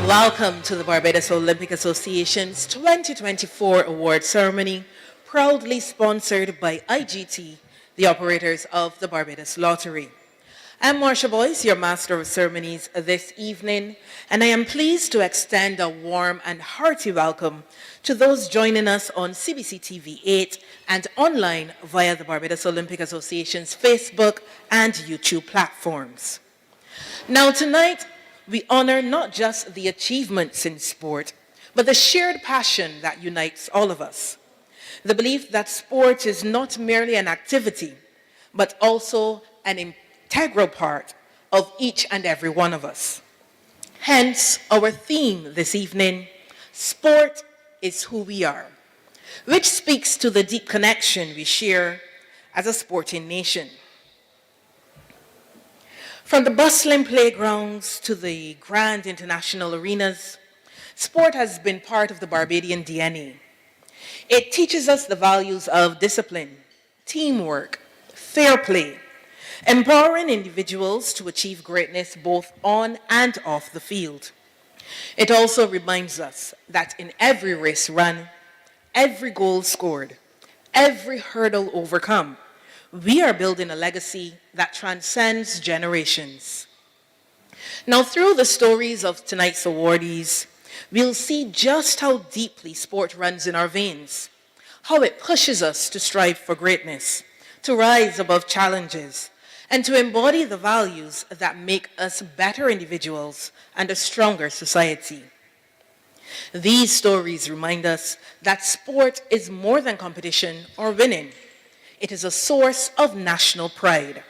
Welcome to the Barbados Olympic Association's 2024 award ceremony, proudly sponsored by IGT, the operators of the Barbados Lottery. I'm Marsha Boyce, your Master of Ceremonies this evening, and I am pleased to extend a warm and hearty welcome to those joining us on CBC TV 8 and online via the Barbados Olympic Association's Facebook and YouTube platforms. Now tonight, we honor not just the achievements in sport, but the shared passion that unites all of us. The belief that sport is not merely an activity, but also an integral part of each and every one of us. Hence, our theme this evening, Sport is Who We Are, which speaks to the deep connection we share as a sporting nation. From the bustling playgrounds to the grand international arenas, sport has been part of the Barbadian DNA. It teaches us the values of discipline, teamwork, fair play, empowering individuals to achieve greatness both on and off the field. It also reminds us that in every race run, every goal scored, every hurdle overcome, we are building a legacy that transcends generations. Now, through the stories of tonight's awardees, we'll see just how deeply sport runs in our veins, how it pushes us to strive for greatness, to rise above challenges, and to embody the values that make us better individuals and a stronger society. These stories remind us that sport is more than competition or winning. It is a source of national pride.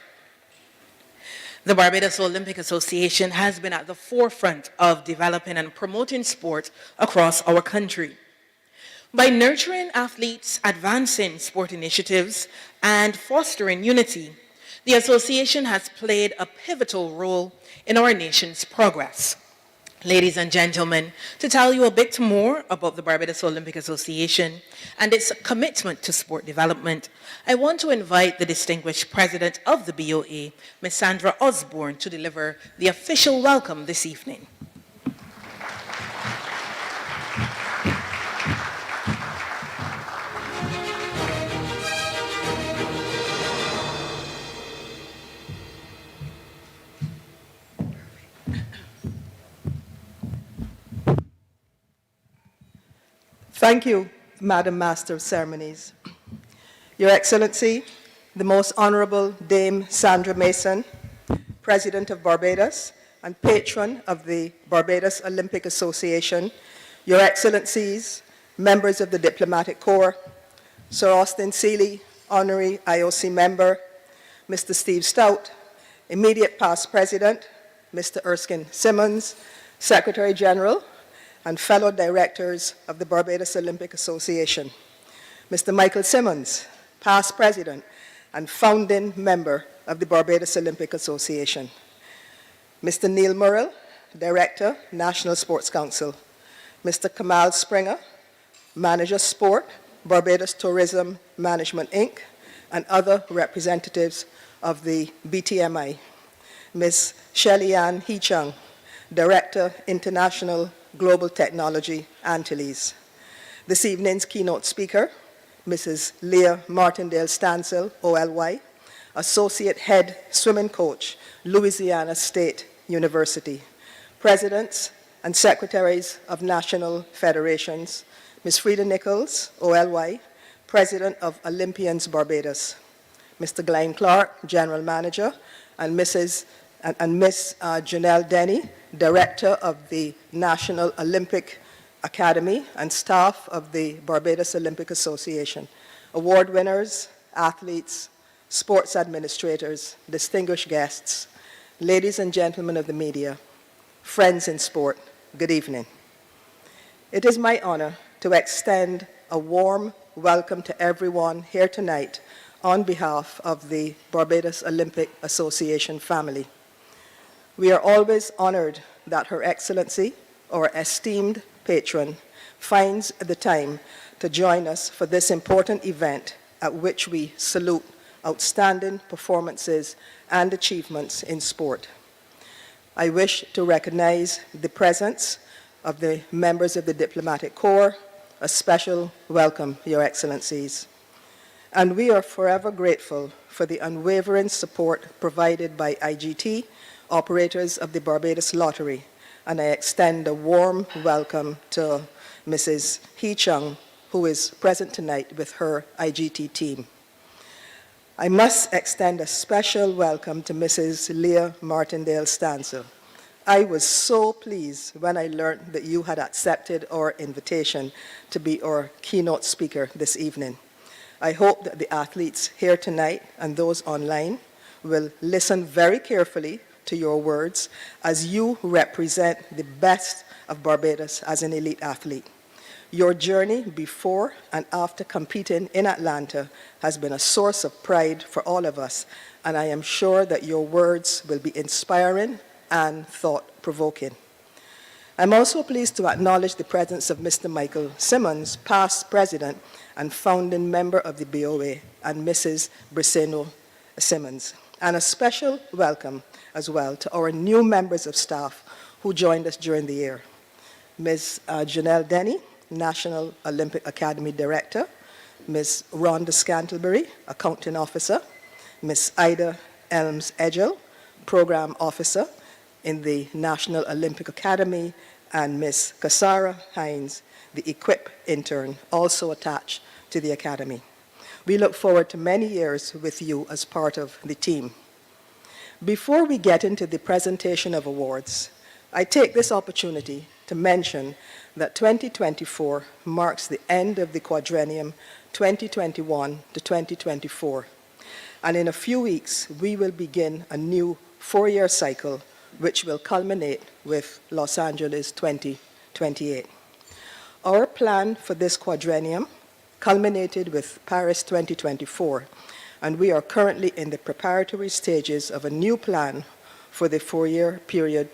The Barbados Olympic Association has been at the forefront of developing and promoting sport across our country. By nurturing athletes, advancing sport initiatives, and fostering unity, the association has played a pivotal role in our nation's progress. Ladies and gentlemen, to tell you a bit more about the Barbados Olympic Association and its commitment to sport development, I want to invite the distinguished president of the BOA, Ms. Sandra Osborne, to deliver the official welcome this evening. Thank you, Madam Master of Ceremonies. Your Excellency, the Most Honorable Dame Sandra Mason, President of Barbados and patron of the Barbados Olympic Association, Your Excellencies, members of the Diplomatic Corps, Sir Austin Seeley, Honorary IOC member, Mr. Steve Stout, immediate past President, Mr. Erskine Simmons, Secretary General, and fellow directors of the Barbados Olympic Association, Mr. Michael Simmons, past president and founding member of the Barbados Olympic Association, Mr. Neil Murrell, Director, National Sports Council, Mr. Kamal Springer, Manager Sport, Barbados Tourism Management, Inc., and other representatives of the BTMI, Ms. Shelley Ann Heechung, Director, International Global Technology, Antilles. This evening's keynote speaker, Mrs. Leah Martindale Stansel, OLY, Associate Head Swimming Coach, Louisiana State University. Presidents and Secretaries of National Federations, Ms. Frida Nichols, OLY, President of Olympians Barbados. Mr. Glenn Clark, General Manager, and Miss Janelle Denny, Director of the National Olympic Academy and staff of the Barbados Olympic Association, award winners, athletes, sports administrators, distinguished guests, ladies and gentlemen of the media, friends in sport, good evening. It is my honor to extend a warm welcome to everyone here tonight on behalf of the Barbados Olympic Association family. We are always honored that Her Excellency, our esteemed patron, finds the time to join us for this important event at which we salute outstanding performances and achievements in sport. I wish to recognize the presence of the members of the Diplomatic Corps, a special welcome, Your Excellencies. And we are forever grateful for the unwavering support provided by IGT, operators of the Barbados Lottery, and I extend a warm welcome to Mrs. Hee Chung, who is present tonight with her IGT team. I must extend a special welcome to Mrs. Leah Martindale Stansel. I was so pleased when I learned that you had accepted our invitation to be our keynote speaker this evening. I hope that the athletes here tonight and those online will listen very carefully to your words as you represent the best of Barbados as an elite athlete. Your journey before and after competing in Atlanta has been a source of pride for all of us, and I am sure that your words will be inspiring and thought-provoking. I'm also pleased to acknowledge the presence of Mr. Michael Simmons, past president and founding member of the BOA, and Mrs. Briseno Simmons, and a special welcome as well to our new members of staff who joined us during the year. Ms. Janelle Denny, National Olympic Academy Director, Ms. Rhonda Scantlebury, Accounting Officer, Ms. Ida Elms-Edgell, Program Officer in the National Olympic Academy, and Ms. Kasara Hines, the Equip Intern, also attached to the Academy. We look forward to many years with you as part of the team. Before we get into the presentation of awards, I take this opportunity to mention that 2024 marks the end of the quadrennium 2021 to 2024. And in a few weeks, we will begin a new 4-year cycle, which will culminate with Los Angeles 2028. Our plan for this quadrennium culminated with Paris 2024, and we are currently in the preparatory stages of a new plan for the 4-year period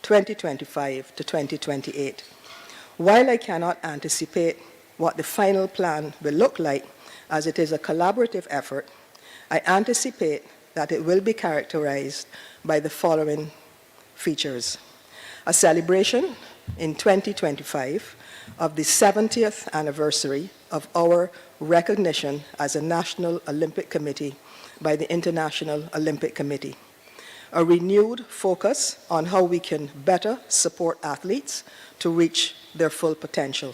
2025 to 2028. While I cannot anticipate what the final plan will look like, as it is a collaborative effort, I anticipate that it will be characterized by the following features: a celebration in 2025 of the 70th anniversary of our recognition as a National Olympic Committee by the International Olympic Committee, a renewed focus on how we can better support athletes to reach their full potential,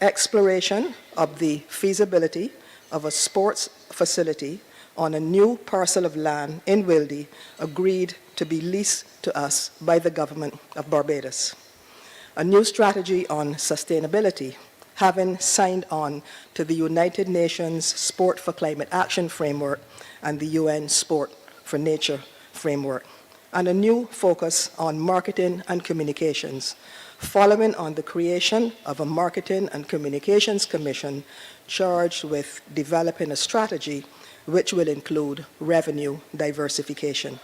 exploration of the feasibility of a sports facility on a new parcel of land in Wilde agreed to be leased to us by the government of Barbados, a new strategy on sustainability, having signed on to the United Nations Sport for Climate Action Framework and the UN Sport for Nature Framework, and a new focus on marketing and communications, following on the creation of a Marketing and Communications Commission charged with developing a strategy which will include revenue diversification.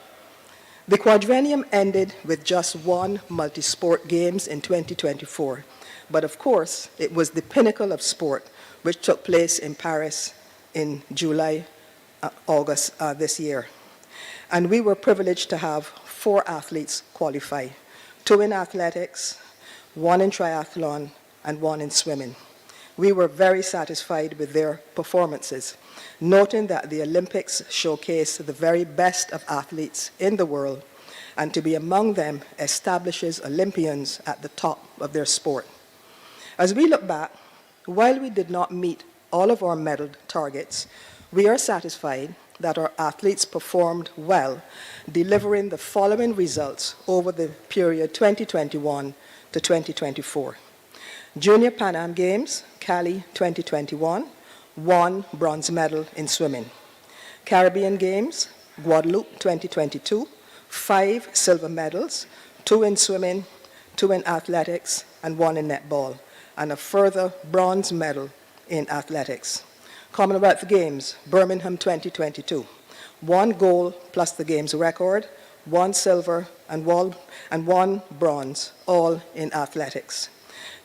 The quadrennium ended with just one multi-sport games in 2024, but of course it was the pinnacle of sport which took place in Paris in August this year. And we were privileged to have 4 athletes qualify, 2 in athletics, 1 in triathlon, and 1 in swimming. We were very satisfied with their performances, noting that the Olympics showcase the very best of athletes in the world, and to be among them establishes Olympians at the top of their sport. As we look back, while we did not meet all of our medal targets, we are satisfied that our athletes performed well, delivering the following results over the period 2021 to 2024. Junior Pan Am Games, Cali 2021, 1 bronze medal in swimming. Caribbean Games, Guadeloupe 2022, 5 silver medals, 2 in swimming, 2 in athletics, and 1 in netball, and a further bronze medal in athletics. Commonwealth Games, Birmingham 2022, 1 gold plus the Games record, 1 silver, and 1 bronze, all in athletics.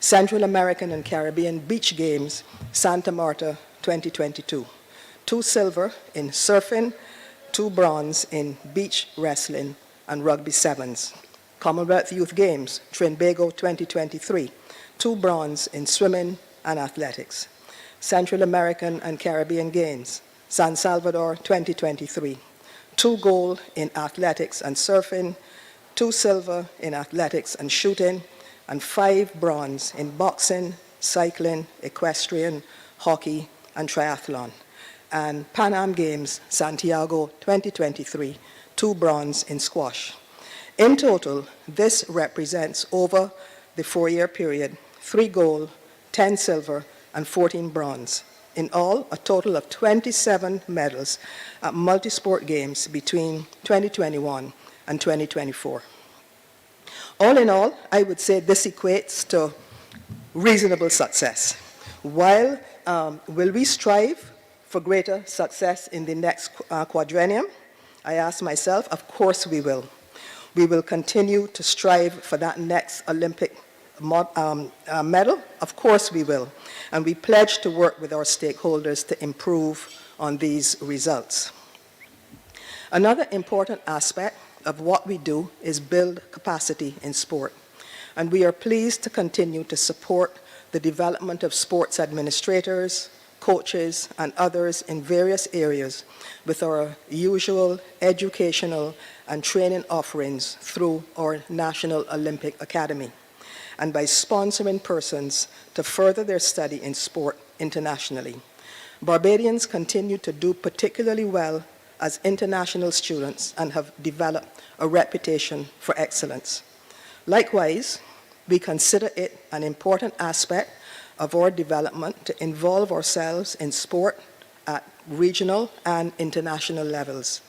Central American and Caribbean Beach Games, Santa Marta 2022, 2 silver in surfing, 2 bronze in beach wrestling and rugby sevens. Commonwealth Youth Games, Trinbago 2023, 2 bronze in swimming and athletics. Central American and Caribbean Games, San Salvador 2023, 2 gold in athletics and surfing, 2 silver in athletics and shooting, and 5 bronze in boxing, cycling, equestrian, hockey, and triathlon. And Pan Am Games, Santiago 2023, 2 bronze in squash. In total, this represents over the 4-year period, 3 gold, 10 silver, and 14 bronze. In all, a total of 27 medals at multi-sport games between 2021 and 2024. All in all, I would say this equates to reasonable success. While will we strive for greater success in the next quadrennium? I ask myself, of course we will. We will continue to strive for that next Olympic medal? Of course we will. And we pledge to work with our stakeholders to improve on these results. Another important aspect of what we do is build capacity in sport. And we are pleased to continue to support the development of sports administrators, coaches, and others in various areas with our usual educational and training offerings through our National Olympic Academy, and by sponsoring persons to further their study in sport internationally. Barbadians continue to do particularly well as international students and have developed a reputation for excellence. Likewise, we consider it an important aspect of our development to involve ourselves in sport at regional and international levels.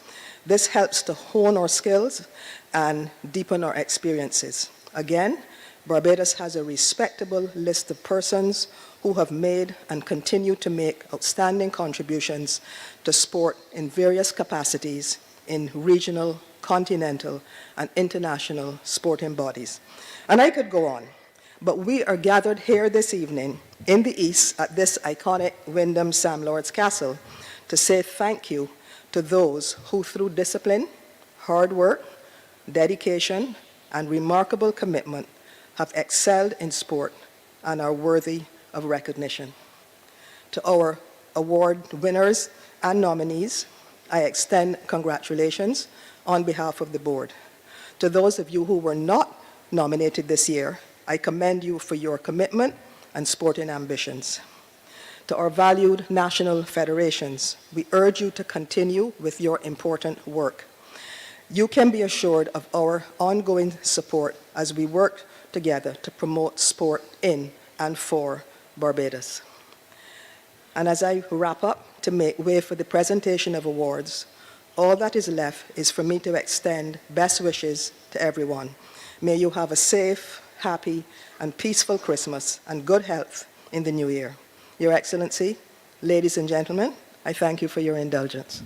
This helps to hone our skills and deepen our experiences. Again, Barbados has a respectable list of persons who have made and continue to make outstanding contributions to sport in various capacities in regional, continental, and international sporting bodies. And I could go on, but we are gathered here this evening in the East at this iconic Wyndham Sam Lords Castle to say thank you to those who, through discipline, hard work, dedication, and remarkable commitment, have excelled in sport and are worthy of recognition. To our award winners and nominees, I extend congratulations on behalf of the board. To those of you who were not nominated this year, I commend you for your commitment and sporting ambitions. To our valued national federations, we urge you to continue with your important work. You can be assured of our ongoing support as we work together to promote sport in and for Barbados. And as I wrap up to make way for the presentation of awards, all that is left is for me to extend best wishes to everyone. May you have a safe, happy, and peaceful Christmas and good health in the new year. Your Excellency, ladies and gentlemen, I thank you for your indulgence.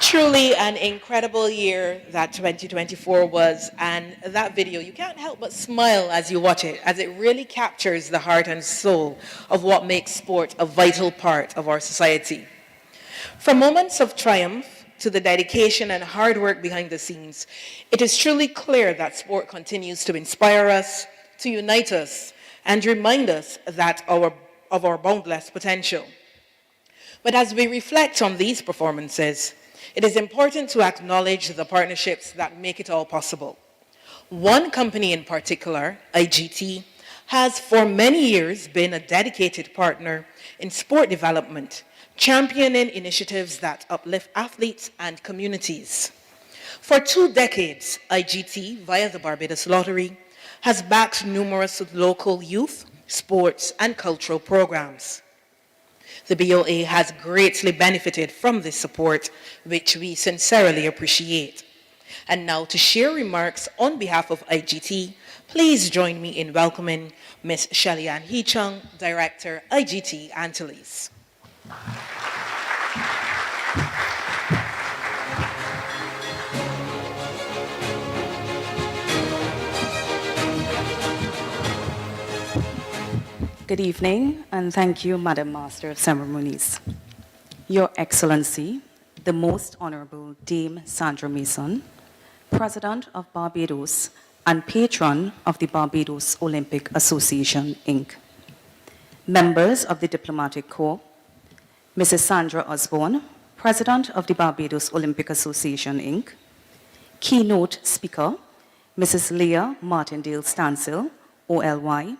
Truly an incredible year that 2024 was, and that video, you can't help but smile as you watch it, as it really captures the heart and soul of what makes sport a vital part of our society. From moments of triumph to the dedication and hard work behind the scenes, it is truly clear that sport continues to inspire us, to unite us, and remind us that of our boundless potential. But as we reflect on these performances, it is important to acknowledge the partnerships that make it all possible. One company in particular, IGT, has for many years been a dedicated partner in sport development, championing initiatives that uplift athletes and communities. For 2 decades, IGT, via the Barbados Lottery, has backed numerous local youth, sports, and cultural programs. The BOA has greatly benefited from this support, which we sincerely appreciate. And now to share remarks on behalf of IGT, please join me in welcoming Ms. Shelley-Ann Hee-Chung, Director, IGT Antilles. Good evening, and thank you, Madam Master of Ceremonies. Your Excellency, the Most Honorable Dame Sandra Mason, President of Barbados and Patron of the Barbados Olympic Association, Inc., members of the Diplomatic Corps, Mrs. Sandra Osborne, President of the Barbados Olympic Association, Inc., Keynote Speaker, Mrs. Leah Martindale Stansel, OLY,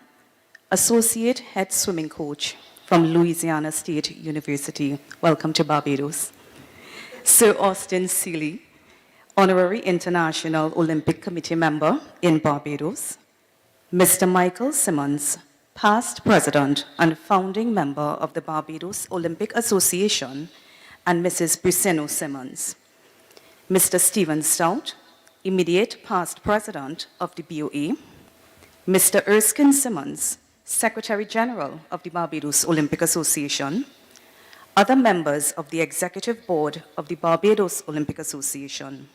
Associate Head Swimming Coach from Louisiana State University. Welcome to Barbados. Sir Austin Seeley, Honorary International Olympic Committee Member in Barbados. Mr. Michael Simmons, Past President and Founding Member of the Barbados Olympic Association, and Mrs. Briseno Simmons. Mr. Stephen Stout, Immediate Past President of the BOA. Mr. Erskine Simmons, Secretary General of the Barbados Olympic Association, other members of the Executive Board of the Barbados Olympic Association,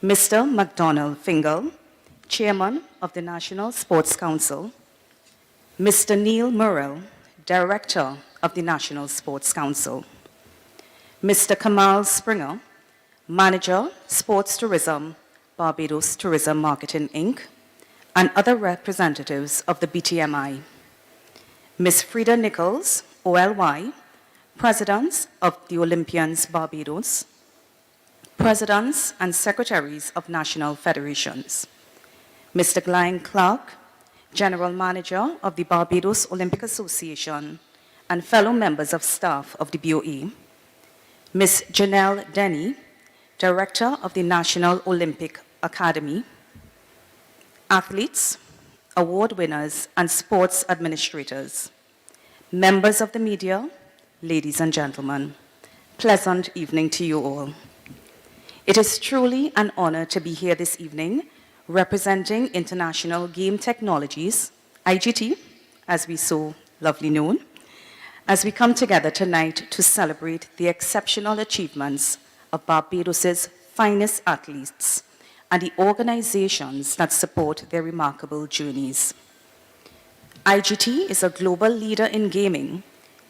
Mr. MacDonald Fingal, Chairman of the National Sports Council, Mr. Neil Murrell, Director of the National Sports Council, Mr. Kamal Springer, Manager, Sports Tourism, Barbados Tourism Marketing, Inc., and other representatives of the BTMI. Ms. Frida Nichols, OLY, Presidents of the Olympians Barbados, Presidents and Secretaries of National Federations. Mr. Glenn Clark, General Manager of the Barbados Olympic Association, and fellow members of staff of the BOA. Ms. Janelle Denny, Director of the National Olympic Academy. Athletes, award winners, and sports administrators, members of the media, ladies and gentlemen, pleasant evening to you all. It is truly an honor to be here this evening representing International Game Technologies, IGT, as we so lovely known, as we come together tonight to celebrate the exceptional achievements of Barbados's finest athletes and the organizations that support their remarkable journeys. IGT is a global leader in gaming,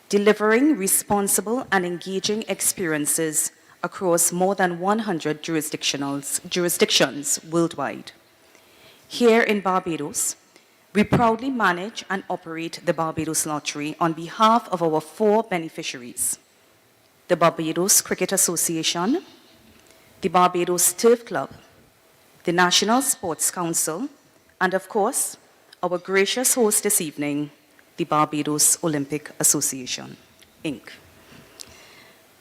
delivering responsible and engaging experiences across more than 100 jurisdictions worldwide. Here in Barbados, we proudly manage and operate the Barbados Lottery on behalf of our 4 beneficiaries: the Barbados Cricket Association, the Barbados Turf Club, the National Sports Council, and of course, our gracious host this evening, the Barbados Olympic Association, Inc.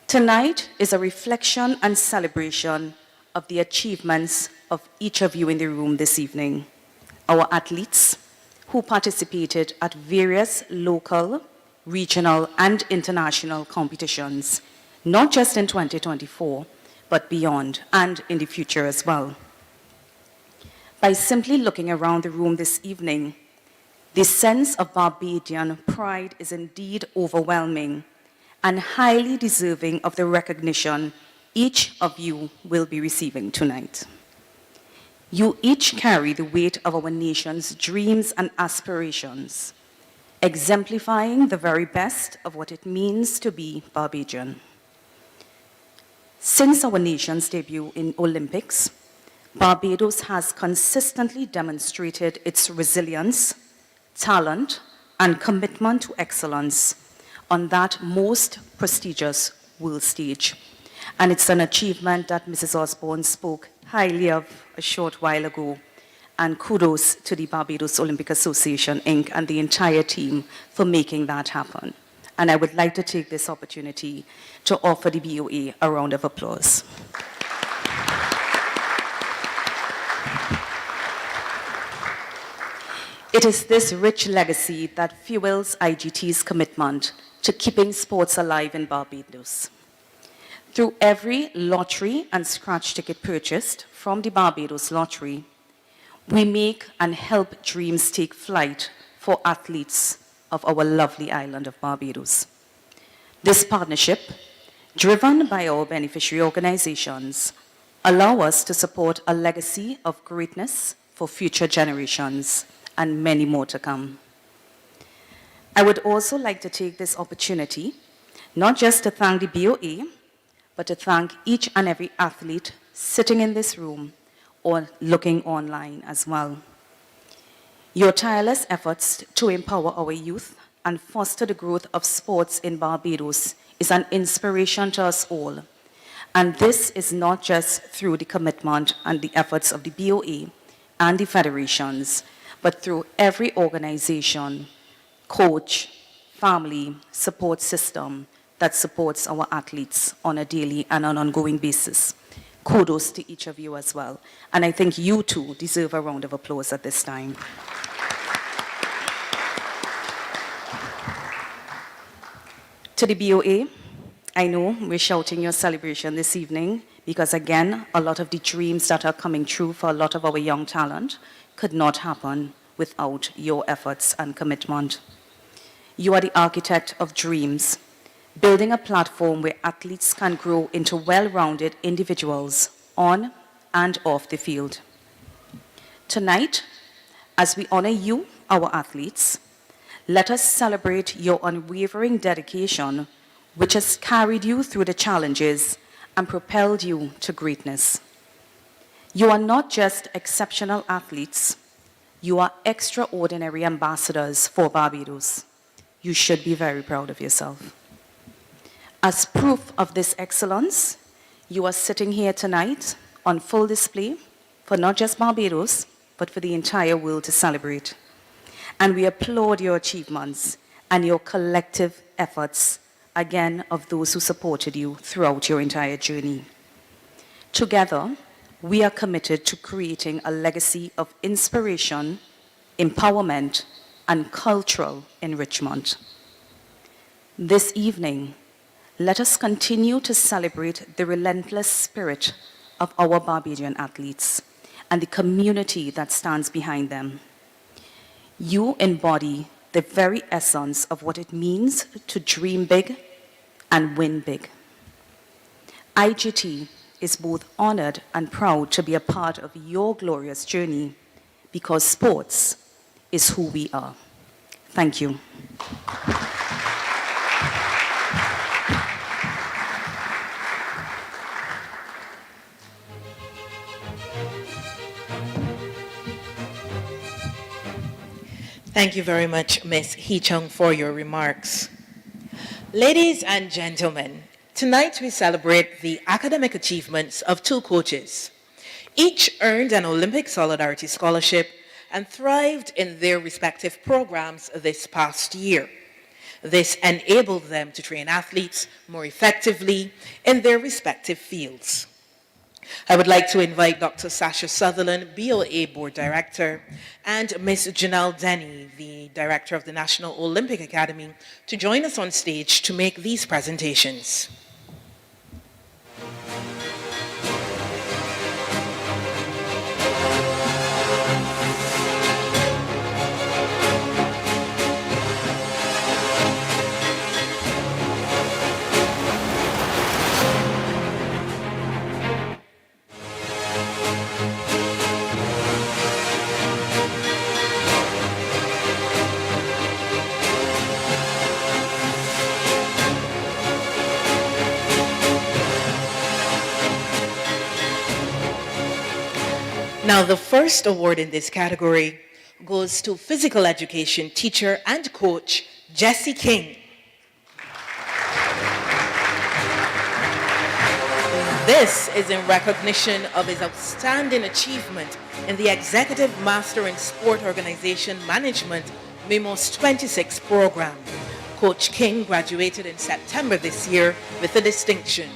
Tonight is a reflection and celebration of the achievements of each of you in the room this evening, our athletes who participated at various local, regional, and international competitions, not just in 2024, but beyond and in the future as well. By simply looking around the room this evening, the sense of Barbadian pride is indeed overwhelming and highly deserving of the recognition each of you will be receiving tonight. You each carry the weight of our nation's dreams and aspirations, exemplifying the very best of what it means to be Barbadian. Since our nation's debut in Olympics, Barbados has consistently demonstrated its resilience, talent, and commitment to excellence on that most prestigious world stage. And it's an achievement that Mrs. Osborne spoke highly of a short while ago. And kudos to the Barbados Olympic Association, Inc., and the entire team for making that happen. And I would like to take this opportunity to offer the BOA a round of applause. It is this rich legacy that fuels IGT's commitment to keeping sports alive in Barbados. Through every lottery and scratch ticket purchased from the Barbados Lottery, we make and help dreams take flight for athletes of our lovely island of Barbados. This partnership, driven by our beneficiary organizations, allow us to support a legacy of greatness for future generations and many more to come. I would also like to take this opportunity not just to thank the BOA, but to thank each and every athlete sitting in this room or looking online as well. Your tireless efforts to empower our youth and foster the growth of sports in Barbados is an inspiration to us all. And this is not just through the commitment and the efforts of the BOA and the federations, but through every organization, coach, family, support system that supports our athletes on a daily and an ongoing basis. Kudos to each of you as well. And I think you too deserve a round of applause at this time. To the BOA, I know we're shouting your celebration this evening because, again, a lot of the dreams that are coming true for a lot of our young talent could not happen without your efforts and commitment. You are the architect of dreams, building a platform where athletes can grow into well-rounded individuals on and off the field. Tonight, as we honor you, our athletes, let us celebrate your unwavering dedication, which has carried you through the challenges and propelled you to greatness. You are not just exceptional athletes, you are extraordinary ambassadors for Barbados. You should be very proud of yourself. As proof of this excellence, you are sitting here tonight on full display for not just Barbados, but for the entire world to celebrate. And we applaud your achievements and your collective efforts, again, of those who supported you throughout your entire journey. Together, we are committed to creating a legacy of inspiration, empowerment, and cultural enrichment. This evening, let us continue to celebrate the relentless spirit of our Barbadian athletes and the community that stands behind them. You embody the very essence of what it means to dream big and win big. IGT is both honored and proud to be a part of your glorious journey because sports is who we are. Thank you. Thank you very much, Ms. Hee-chung, for your remarks. Ladies and gentlemen, tonight we celebrate the academic achievements of two coaches. Each earned an Olympic Solidarity Scholarship and thrived in their respective programs this past year. This enabled them to train athletes more effectively in their respective fields. I would like to invite Dr. Sasha Sutherland, BOA Board Director, and Ms. Janelle Denny, the Director of the National Olympic Academy, to join us on stage to make these presentations. Now, the first award in this category goes to physical education teacher and coach Jesse King. This is in recognition of his outstanding achievement in the Executive Master in Sport Organization Management MEMOS 26 program. Coach King graduated in September this year with a distinction.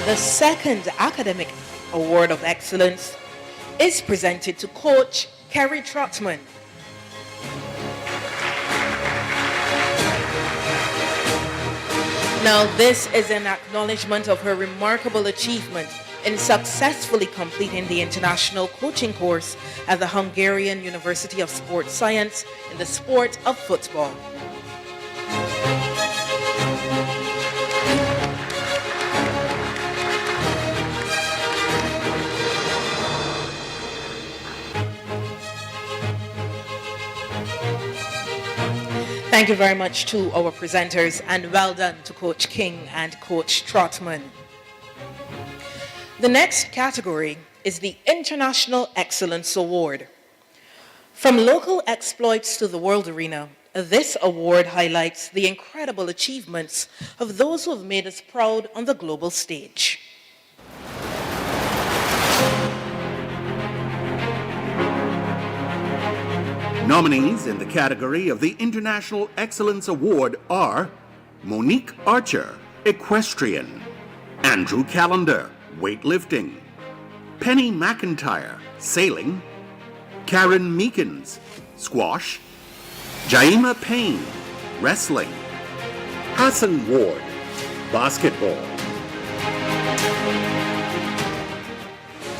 The second academic award of excellence is presented to Coach Kerry Trotman. Now, this is an acknowledgement of her remarkable achievement in successfully completing the international coaching course at the Hungarian University of Sports Science in the sport of football. Thank you very much to our presenters, and well done to Coach King and Coach Trotman. The next category is the International Excellence Award. From local exploits to the world arena, this award highlights the incredible achievements of those who have made us proud on the global stage. Nominees in the category of the International Excellence Award are Monique Archer, Equestrian; Andrew Callender, Weightlifting; Penny McIntyre, Sailing; Karen Meekins, Squash; Jaima Payne, Wrestling; Hassan Ward, Basketball.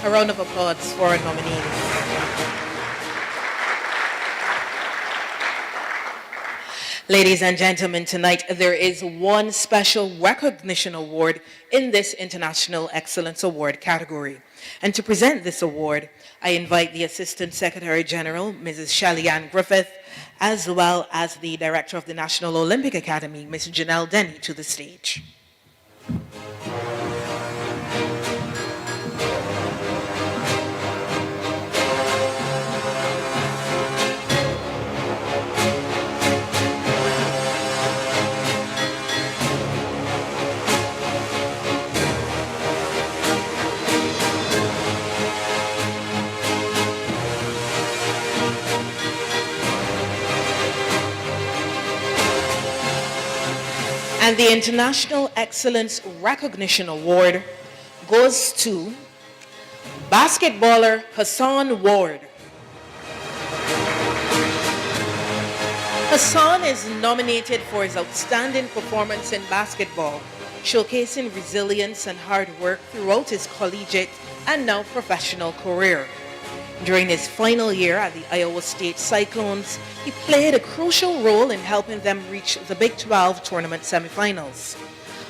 A round of applause for our nominees. Ladies and gentlemen, tonight there is one special recognition award in this International Excellence Award category. And to present this award, I invite the Assistant Secretary General, Mrs. Shelley-Ann Griffith, as well as the Director of the National Olympic Academy, Ms. Janelle Denny, to the stage. And the International Excellence Recognition Award goes to basketballer Hassan Ward. Hassan is nominated for his outstanding performance in basketball, showcasing resilience and hard work throughout his collegiate and now professional career. During his final year at the Iowa State Cyclones, he played a crucial role in helping them reach the Big 12 tournament semifinals.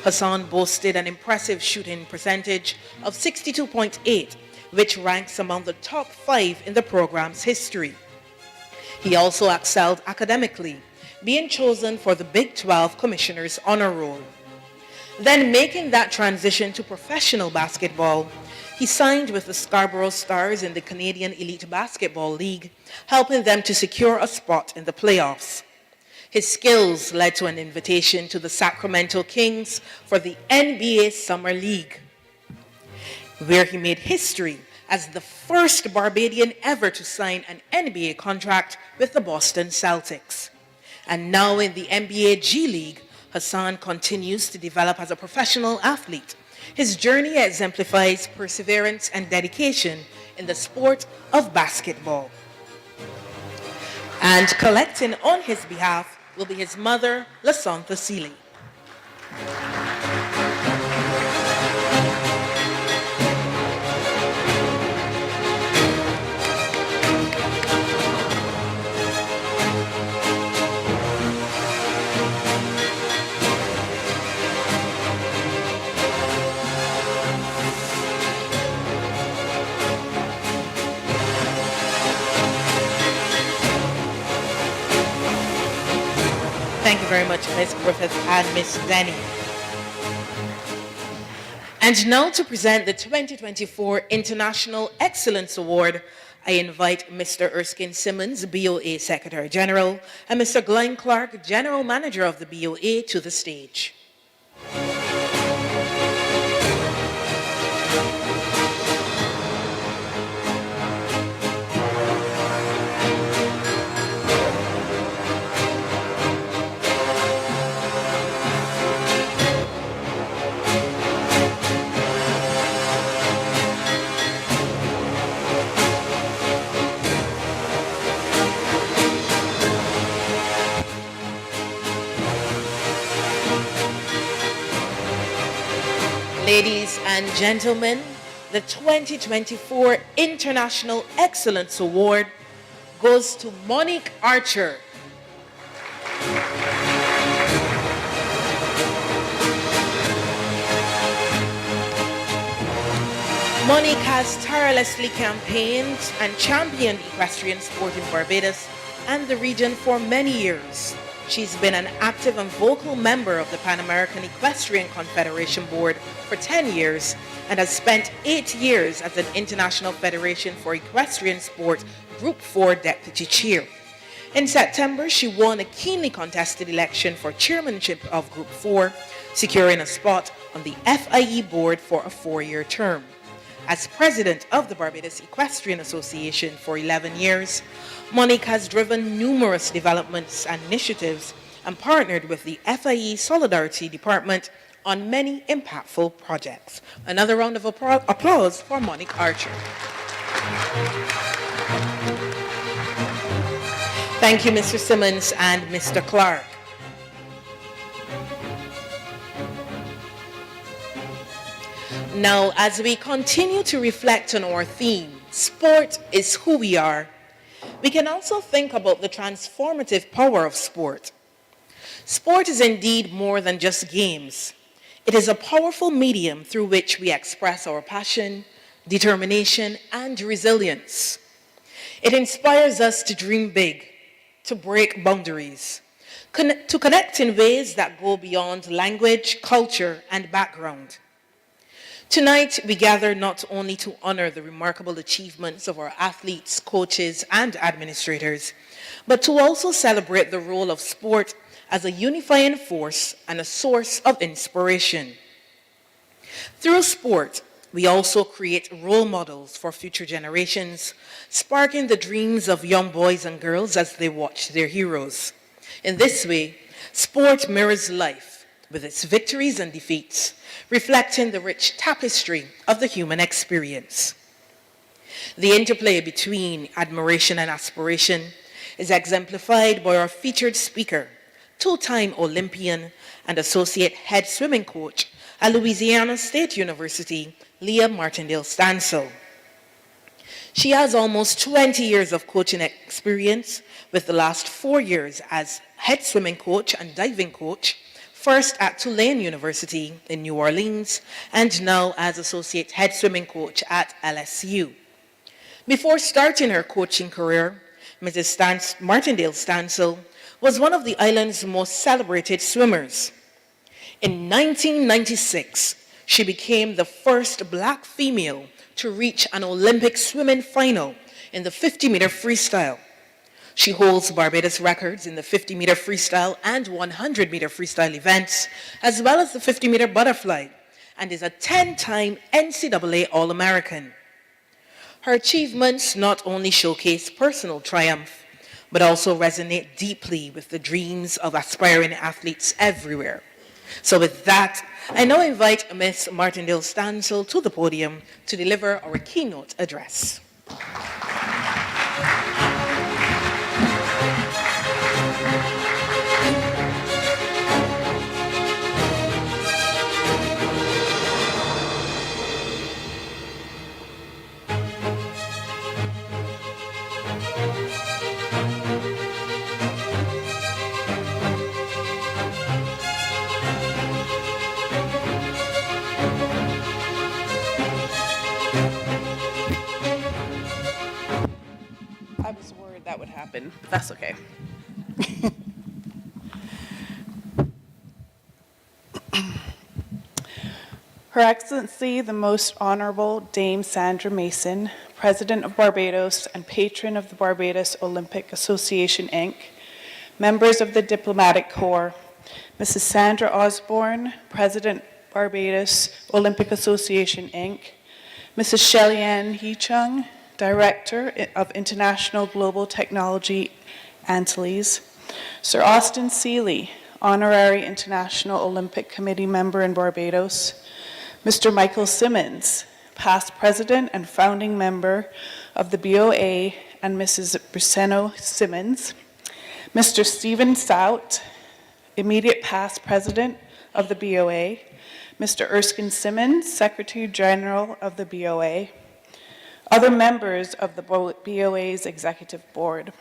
Hassan boasted an impressive shooting percentage of 62.8, which ranks among the top 5 in the program's history. He also excelled academically, being chosen for the Big 12 Commissioner's Honor Roll. Then making that transition to professional basketball, he signed with the Scarborough Stars in the Canadian Elite Basketball League, helping them to secure a spot in the playoffs. His skills led to an invitation to the Sacramento Kings for the NBA Summer League, where he made history as the first Barbadian ever to sign an NBA contract with the Boston Celtics. And now in the NBA G League, Hassan continues to develop as a professional athlete. His journey exemplifies perseverance and dedication in the sport of basketball. And collecting on his behalf will be his mother, Lasantha Seeley. Thank you very much, Ms. Griffith and Ms. Denny. And now to present the 2024 International Excellence Award, I invite Mr. Erskine Simmons, BOA Secretary General, and Mr. Glenn Clark, General Manager of the BOA, to the stage. Ladies and gentlemen, the 2024 International Excellence Award goes to Monique Archer. Monique has tirelessly campaigned and championed equestrian sport in Barbados and the region for many years. She's been an active and vocal member of the Pan American Equestrian Confederation Board for 10 years and has spent 8 years as an International Federation for Equestrian Sport Group 4 Deputy Chair. In September, she won a keenly contested election for chairmanship of Group 4, securing a spot on the FIE board for a 4-year term. As president of the Barbados Equestrian Association for 11 years, Monique has driven numerous developments and initiatives and partnered with the FIE Solidarity Department on many impactful projects. Another round of applause for Monique Archer. Thank you, Mr. Simmons and Mr. Clark. Now, as we continue to reflect on our theme, sport is who we are, we can also think about the transformative power of sport. Sport is indeed more than just games. It is a powerful medium through which we express our passion, determination, and resilience. It inspires us to dream big, to break boundaries, to connect in ways that go beyond language, culture, and background. Tonight, we gather not only to honor the remarkable achievements of our athletes, coaches, and administrators, but to also celebrate the role of sport as a unifying force and a source of inspiration. Through sport, we also create role models for future generations, sparking the dreams of young boys and girls as they watch their heroes. In this way, sport mirrors life with its victories and defeats, reflecting the rich tapestry of the human experience. The interplay between admiration and aspiration is exemplified by our featured speaker, two-time Olympian and associate head swimming coach at Louisiana State University, Leah Martindale Stansel. She has almost 20 years of coaching experience, with the last 4 years as head swimming coach and diving coach, first at Tulane University in New Orleans, and now as associate head swimming coach at LSU. Before starting her coaching career, Mrs. Martindale Stansel was one of the island's most celebrated swimmers. In 1996, she became the first Black female to reach an Olympic swimming final in the 50-meter freestyle. She holds Barbados records in the 50-meter freestyle and 100-meter freestyle events, as well as the 50-meter butterfly, and is a 10-time NCAA All-American. Her achievements not only showcase personal triumph, but also resonate deeply with the dreams of aspiring athletes everywhere. So with that, I now invite Ms. Martindale Stansel to the podium to deliver our keynote address. I was worried that would happen, but that's okay. Her Excellency, the Most Honorable Dame Sandra Mason, President of Barbados and patron of the Barbados Olympic Association, Inc., members of the Diplomatic Corps, Mrs. Sandra Osborne, President, Barbados Olympic Association, Inc., Mrs. Shelley-Ann Hee-Chung, Director of International Global Technology, Antilles, Sir Austin Seeley, Honorary International Olympic Committee member in Barbados, Mr. Michael Simmons, past President and founding member of the BOA, and Mrs. Briceno Simmons, Mr. Stephen Sout, immediate past President of the BOA, Mr. Erskine Simmons, Secretary General of the BOA, other members of the BOA's Executive Board,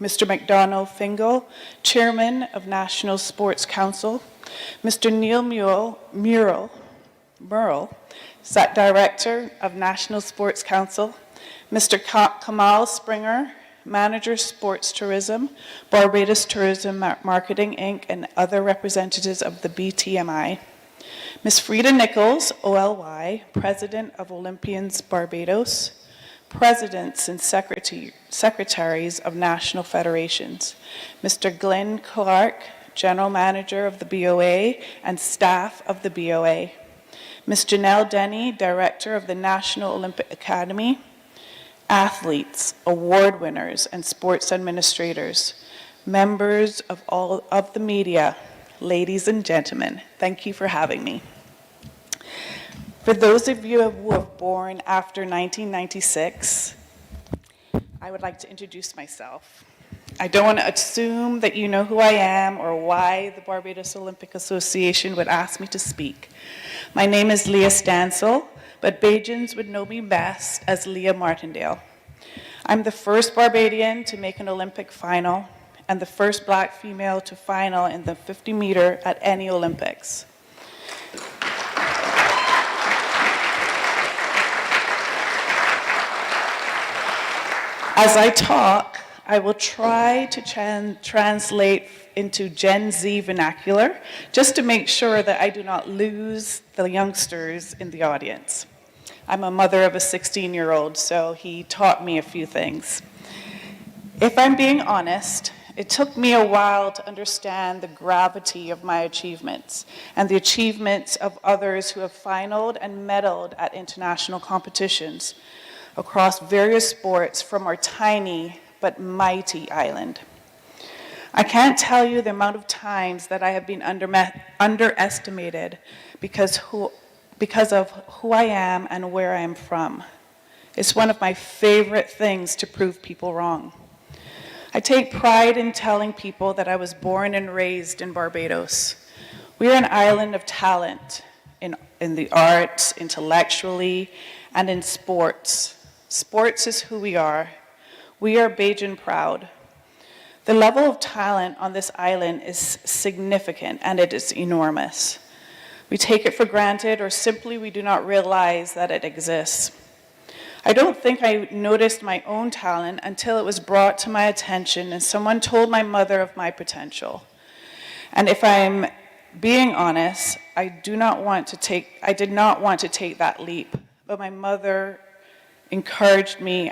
Mr. McDonald Fingal, Chairman of National Sports Council, Mr. Neil Murrell, Director of National Sports Council, Mr. Kamal Springer, Manager Sports Tourism, Barbados Tourism Marketing, Inc., and other representatives of the BTMI, Ms. Frida Nichols, OLY, President of Olympians Barbados, Presidents and Secretaries of National Federations, Mr. Glenn Clark, General Manager of the BOA and staff of the BOA, Ms. Janelle Denny, Director of the National Olympic Academy, athletes, award winners, and sports administrators, members of all of the media, ladies and gentlemen, thank you for having me. For those of you who were born after 1996, I would like to introduce myself. I don't want to assume that you know who I am or why the Barbados Olympic Association would ask me to speak. My name is Leah Stansel, but Bajans would know me best as Leah Martindale. I'm the first Barbadian to make an Olympic final and the first Black female to final in the 50 meter at any Olympics. As I talk, I will try to translate into Gen Z vernacular, just to make sure that I do not lose the youngsters in the audience. I'm a mother of a 16-year-old, so he taught me a few things. If I'm being honest, it took me a while to understand the gravity of my achievements and the achievements of others who have finaled and medaled at international competitions across various sports from our tiny but mighty island. I can't tell you the amount of times that I have been underestimated because of who I am and where I am from. It's one of my favorite things to prove people wrong. I take pride in telling people that I was born and raised in Barbados. We are an island of talent in the arts, intellectually, and in sports. Sports is who we are. We are Bajan proud. The level of talent on this island is significant and it is enormous. We take it for granted or simply we do not realize that it exists. I don't think I noticed my own talent until it was brought to my attention and someone told my mother of my potential. And if I'm being honest, I did not want to take that leap, but my mother encouraged me,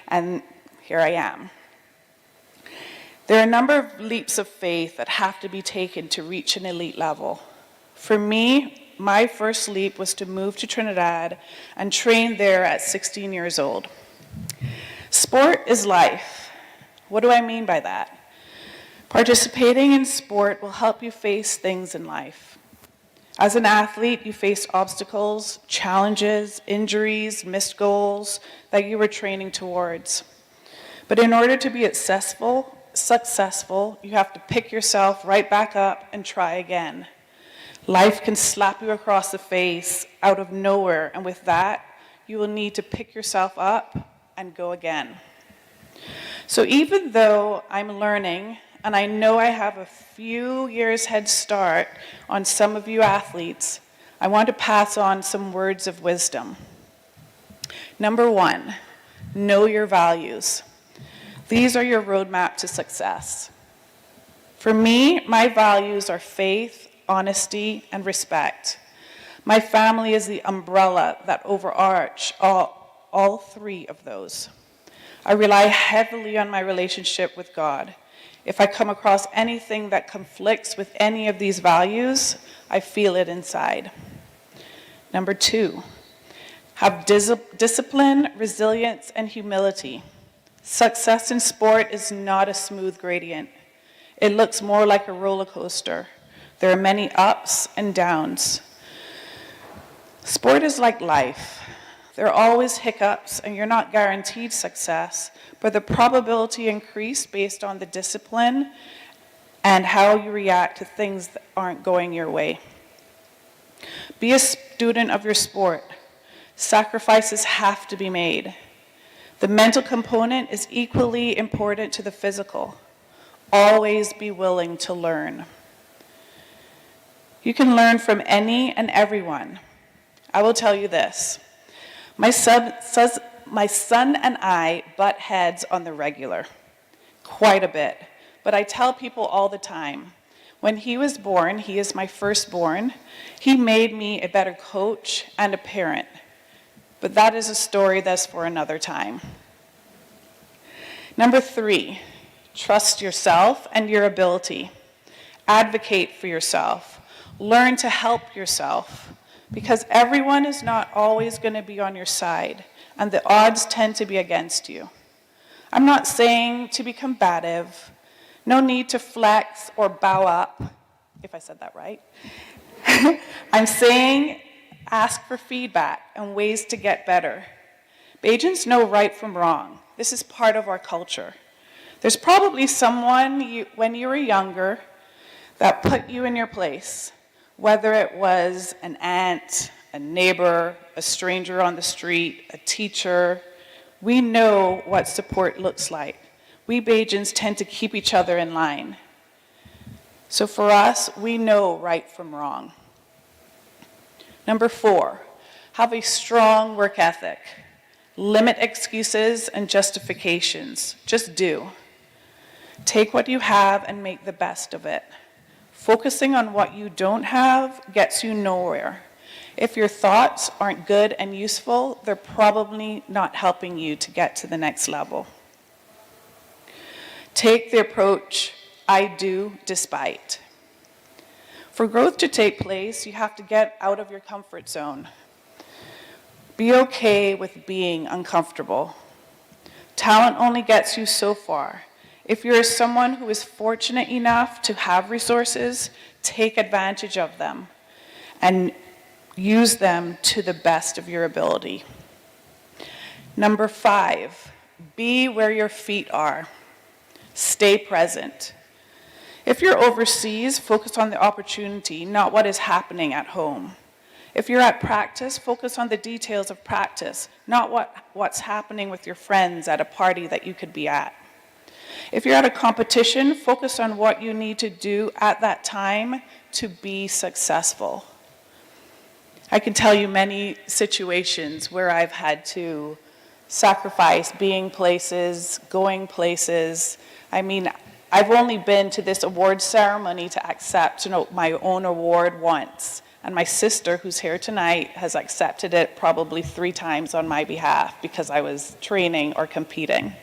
and here I am. There are a number of leaps of faith that have to be taken to reach an elite level. For me, my first leap was to move to Trinidad and train there at 16 years old. Sport is life. What do I mean by that? Participating in sport will help you face things in life. As an athlete, you face obstacles, challenges, injuries, missed goals that you were training towards. But in order to be successful, you have to pick yourself right back up and try again. Life can slap you across the face out of nowhere, and with that, you will need to pick yourself up and go again. So even though I'm learning, and I know I have a few years head start on some of you athletes, I want to pass on some words of wisdom. Number one, know your values. These are your roadmap to success. For me, my values are faith, honesty, and respect. My family is the umbrella that overarch all three of those. I rely heavily on my relationship with God. If I come across anything that conflicts with any of these values, I feel it inside. Number 2, have discipline, resilience, and humility. Success in sport is not a smooth gradient. It looks more like a roller coaster. There are many ups and downs. Sport is like life. There are always hiccups, and you're not guaranteed success, but the probability increases based on the discipline and how you react to things that aren't going your way. Be a student of your sport. Sacrifices have to be made. The mental component is equally important to the physical. Always be willing to learn. You can learn from any and everyone. I will tell you this. My son and I butt heads on the regular, quite a bit. But I tell people all the time, when he was born, he is my firstborn, he made me a better coach and a parent. But that is a story that's for another time. Number 3, trust yourself and your ability. Advocate for yourself. Learn to help yourself, because everyone is not always going to be on your side, and the odds tend to be against you. I'm not saying to be combative. No need to flex or bow up, if I said that right. I'm saying ask for feedback and ways to get better. Bajans know right from wrong. This is part of our culture. There's probably someone when you were younger that put you in your place, whether it was an aunt, a neighbor, a stranger on the street, a teacher. We know what support looks like. We Bajans tend to keep each other in line. So for us, we know right from wrong. Number 4, have a strong work ethic. Limit excuses and justifications. Just do. Take what you have and make the best of it. Focusing on what you don't have gets you nowhere. If your thoughts aren't good and useful, they're probably not helping you to get to the next level. Take the approach, I do despite. For growth to take place, you have to get out of your comfort zone. Be okay with being uncomfortable. Talent only gets you so far. If you're someone who is fortunate enough to have resources, take advantage of them and use them to the best of your ability. Number 5, be where your feet are. Stay present. If you're overseas, focus on the opportunity, not what is happening at home. If you're at practice, focus on the details of practice, not what's happening with your friends at a party that you could be at. If you're at a competition, focus on what you need to do at that time to be successful. I can tell you many situations where I've had to sacrifice being places, going places. I mean, I've only been to this award ceremony to accept my own award once. And my sister, who's here tonight, has accepted it probably 3 times on my behalf because I was training or competing.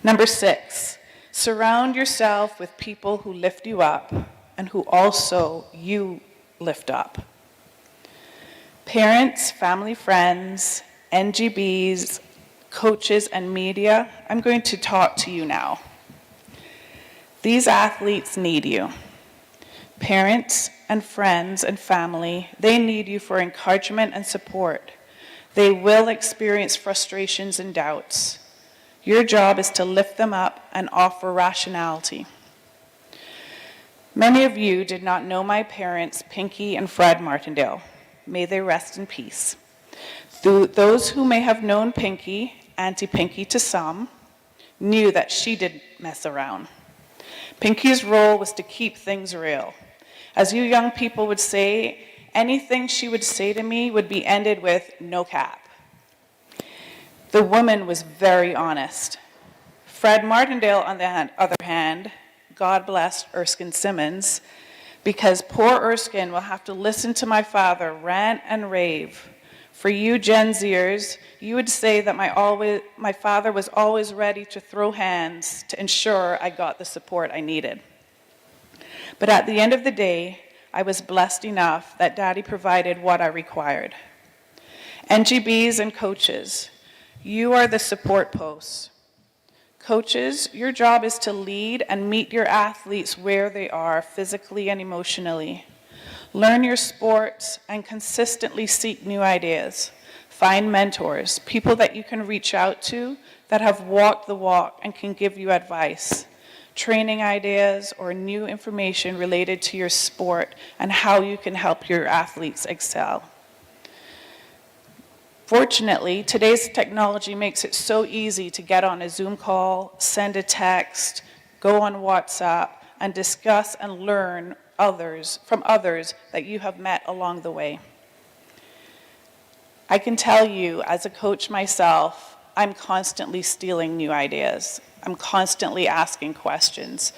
Number 6, surround yourself with people who lift you up and who also you lift up. Parents, family, friends, NGBs, coaches, and media, I'm going to talk to you now. These athletes need you. Parents and friends and family, they need you for encouragement and support. They will experience frustrations and doubts. Your job is to lift them up and offer rationality. Many of you did not know my parents, Pinky and Fred Martindale. May they rest in peace. Those who may have known Pinky, Auntie Pinky to some, knew that she didn't mess around. Pinky's role was to keep things real. As you young people would say, anything she would say to me would be ended with no cap. The woman was very honest. Fred Martindale, on the other hand, God bless Erskine Simmons, because poor Erskine will have to listen to my father rant and rave. For you Gen Zers, you would say that my father was always ready to throw hands to ensure I got the support I needed. But at the end of the day, I was blessed enough that Daddy provided what I required. NGBs and coaches, you are the support posts. Coaches, your job is to lead and meet your athletes where they are physically and emotionally. Learn your sports and consistently seek new ideas. Find mentors, people that you can reach out to that have walked the walk and can give you advice, training ideas, or new information related to your sport and how you can help your athletes excel. Fortunately, today's technology makes it so easy to get on a Zoom call, send a text, go on WhatsApp, and discuss and learn from others that you have met along the way. I can tell you, as a coach myself, I'm constantly stealing new ideas. I'm constantly asking questions.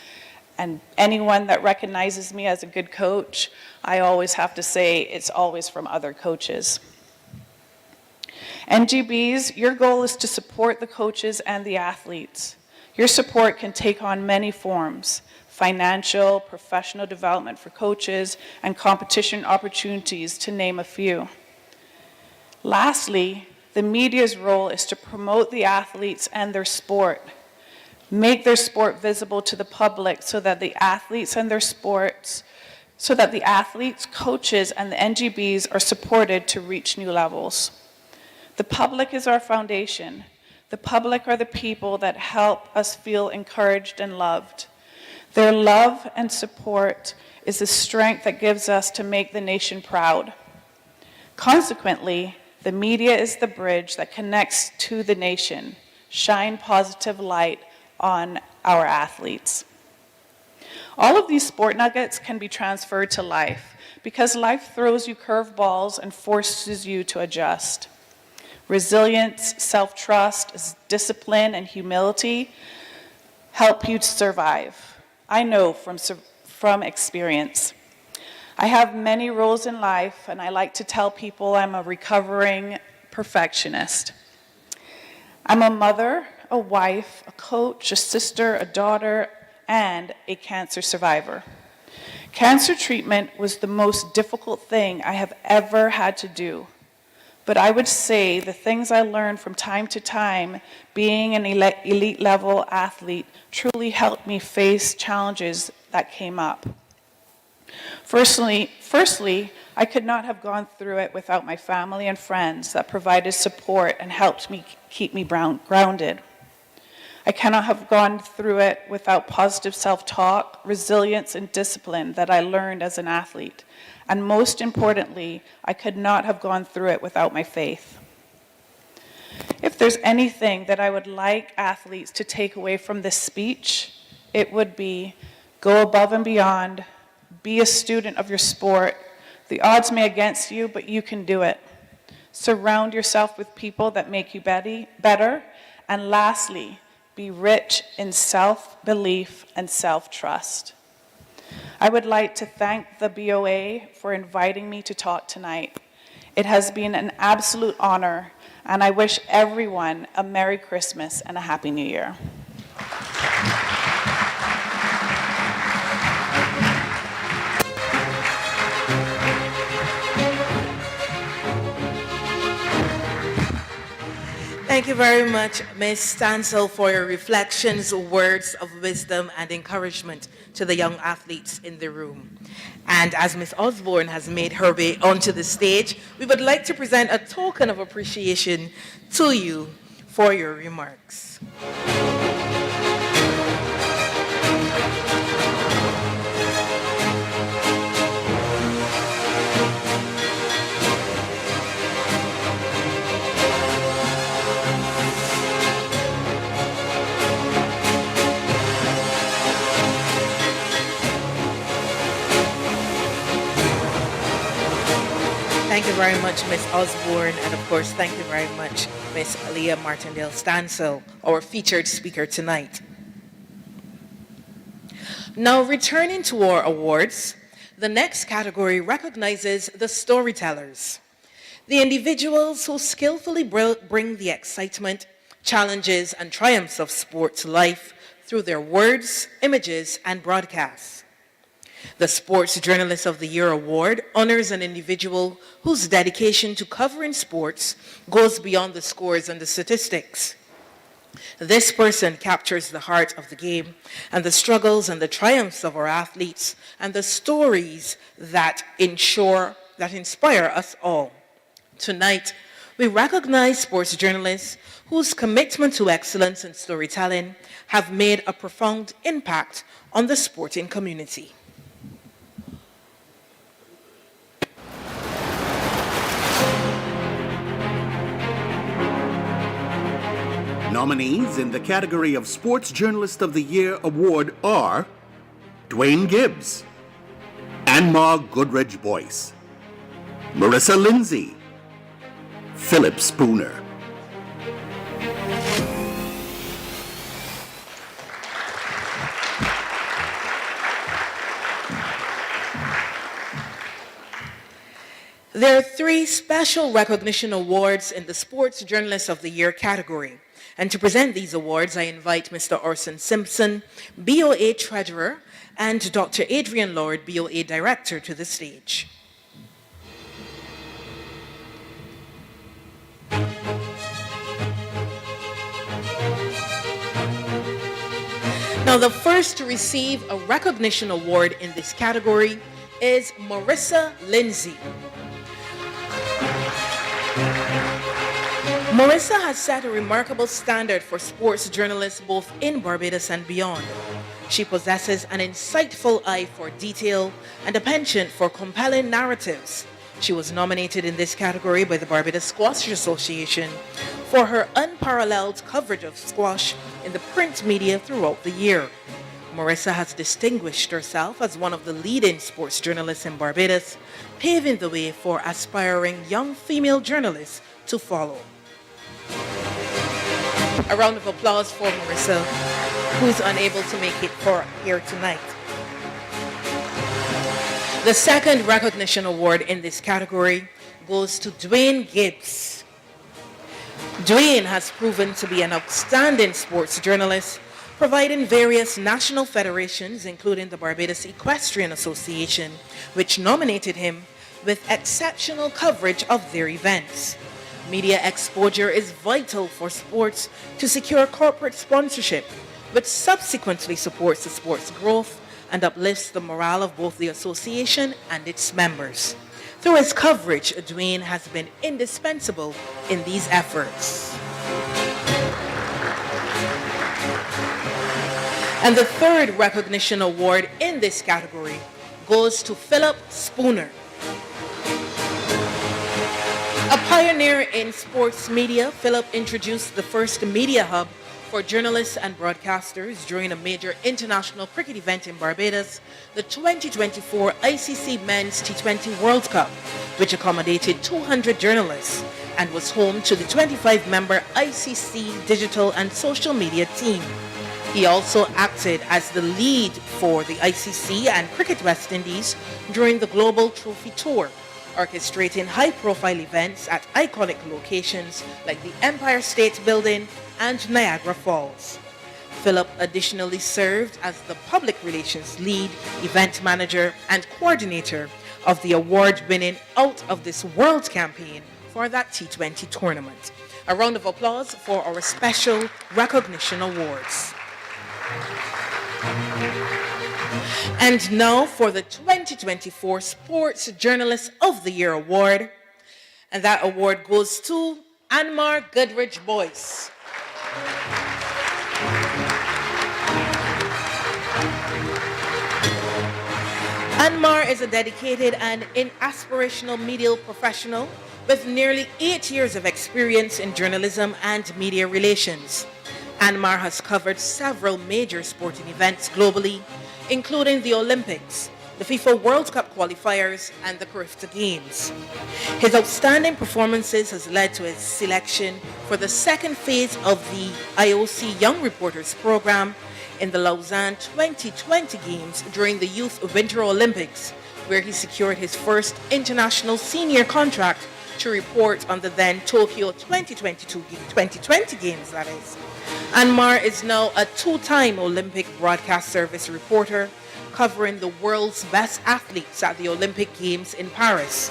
And anyone that recognizes me as a good coach, I always have to say it's always from other coaches. NGBs, your goal is to support the coaches and the athletes. Your support can take on many forms: financial, professional development for coaches, and competition opportunities, to name a few. Lastly, the media's role is to promote the athletes and their sport. Make their sport visible to the public so that the athletes, coaches, and the NGBs are supported to reach new levels. The public is our foundation. The public are the people that help us feel encouraged and loved. Their love and support is the strength that gives us to make the nation proud. Consequently, the media is the bridge that connects to the nation. Shine positive light on our athletes. All of these sport nuggets can be transferred to life because life throws you curveballs and forces you to adjust. Resilience, self-trust, discipline, and humility help you to survive. I know from experience. I have many roles in life, and I like to tell people I'm a recovering perfectionist. I'm a mother, a wife, a coach, a sister, a daughter, and a cancer survivor. Cancer treatment was the most difficult thing I have ever had to do. But I would say the things I learned from time to time being an elite level athlete truly helped me face challenges that came up. Firstly, I could not have gone through it without my family and friends that provided support and helped me keep me grounded. I cannot have gone through it without positive self-talk, resilience, and discipline that I learned as an athlete. And most importantly, I could not have gone through it without my faith. If there's anything that I would like athletes to take away from this speech, it would be go above and beyond, be a student of your sport. The odds may be against you, but you can do it. Surround yourself with people that make you better. And lastly, be rich in self-belief and self-trust. I would like to thank the BOA for inviting me to talk tonight. It has been an absolute honor, and I wish everyone a Merry Christmas and a Happy New Year. Thank you very much, Ms. Stansel, for your reflections, words of wisdom, and encouragement to the young athletes in the room. And as Ms. Osborne has made her way onto the stage, we would like to present a token of appreciation to you for your remarks. Thank you very much, Ms. Osborne, and of course, thank you very much, Ms. Leah Martindale Stansel, our featured speaker tonight. Now, returning to our awards, The next category recognizes the storytellers, the individuals who skillfully bring the excitement, challenges, and triumphs of sport to life through their words, images, and broadcasts. The Sports Journalist of the Year Award honors an individual whose dedication to covering sports goes beyond the scores and the statistics. This person captures the heart of the game and the struggles and the triumphs of our athletes and the stories that inspire us all. Tonight, we recognize sports journalists whose commitment to excellence in storytelling have made a profound impact on the sporting community. Nominees in the category of Sports Journalist of the Year Award are Dwayne Gibbs, Anmar Goodrich Boyce, Marissa Lindsay, Philip Spooner. There are 3 special recognition awards in the Sports Journalist of the Year category. And to present these awards, I invite Mr. Orson Simpson, BOA Treasurer, and Dr. Adrian Lord, BOA Director, to the stage. Now, the first to receive a recognition award in this category is Marissa Lindsay. Marissa has set a remarkable standard for sports journalists both in Barbados and beyond. She possesses an insightful eye for detail and a penchant for compelling narratives. She was nominated in this category by the Barbados Squash Association for her unparalleled coverage of squash in the print media throughout the year. Marissa has distinguished herself as one of the leading sports journalists in Barbados, paving the way for aspiring young female journalists to follow. A round of applause for Marissa, who's unable to make it here tonight. The second recognition award in this category goes to Dwayne Gibbs. Dwayne has proven to be an outstanding sports journalist, providing various national federations, including the Barbados Equestrian Association, which nominated him with exceptional coverage of their events. Media exposure is vital for sports to secure corporate sponsorship, which subsequently supports the sport's growth and uplifts the morale of both the association and its members. Through his coverage, Dwayne has been indispensable in these efforts. And the third recognition award in this category goes to Philip Spooner. A pioneer in sports media, Philip introduced the first media hub for journalists and broadcasters during a major international cricket event in Barbados, the 2024 ICC Men's T20 World Cup, which accommodated 200 journalists and was home to the 25-member ICC digital and social media team. He also acted as the lead for the ICC and Cricket West Indies during the Global Trophy Tour, orchestrating high-profile events at iconic locations like the Empire State Building and Niagara Falls. Philip additionally served as the public relations lead, event manager, and coordinator of the award-winning Out of This World campaign for that T20 tournament. A round of applause for our special recognition awards. And now for the 2024 Sports Journalist of the Year Award. And that award goes to Anmar Goodrich Boyce. Anmar is a dedicated and aspirational media professional with nearly 8 years of experience in journalism and media relations. Anmar has covered several major sporting events globally, including the Olympics, the FIFA World Cup qualifiers, and the Carifta Games. His outstanding performances has led to his selection for the second phase of the IOC Young Reporters Program in the Lausanne 2020 Games during the Youth Winter Olympics, where he secured his first international senior contract to report on the then Tokyo 2020 Games, that is. Anmar is now a two-time Olympic Broadcast Service reporter covering the world's best athletes at the Olympic Games in Paris,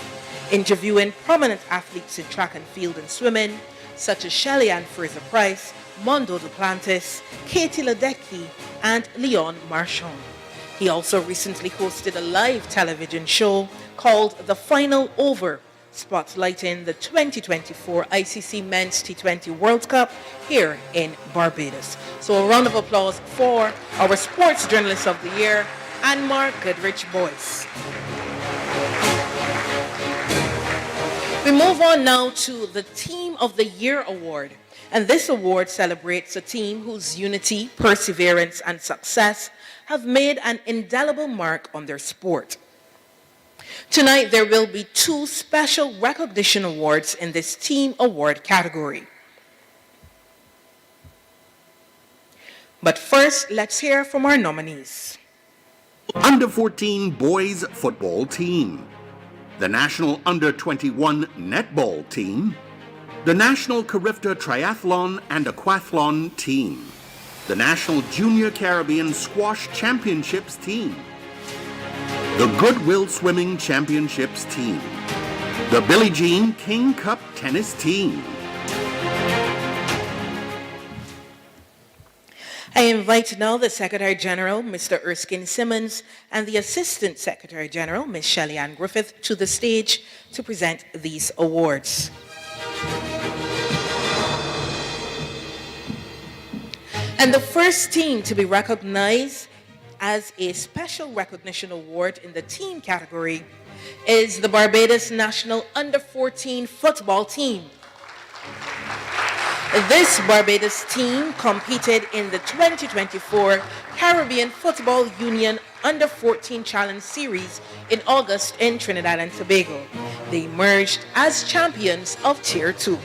interviewing prominent athletes in track and field and swimming, such as Shelly-Ann Fraser-Price, Mondo Duplantis, Katie Ledecky, and Leon Marchand. He also recently hosted a live television show called The Final Over, spotlighting the 2024 ICC Men's T20 World Cup here in Barbados. So a round of applause for our Sports Journalist of the Year, Anmar Goodrich-Boyce. We move on now to the Team of the Year Award. And this award celebrates a team whose unity, perseverance, and success have made an indelible mark on their sport. Tonight, there will be two special recognition awards in this Team Award category. But first, let's hear from our nominees. Under 14 boys football team, the National Under 21 netball team, the National Carifta Triathlon and Aquathlon team, the National Junior Caribbean Squash Championships team, the Goodwill Swimming Championships team, the Billie Jean King Cup Tennis team. I invite now the Secretary General, Mr. Erskine Simmons, and the Assistant Secretary General, Ms. Shelly-Ann Griffith, to the stage to present these awards. And the first team to be recognized as a special recognition award in the team category is the Barbados National Under 14 football team. This Barbados team competed in the 2024 Caribbean Football Union Under 14 Challenge Series in August in Trinidad and Tobago. They emerged as champions of Tier 2.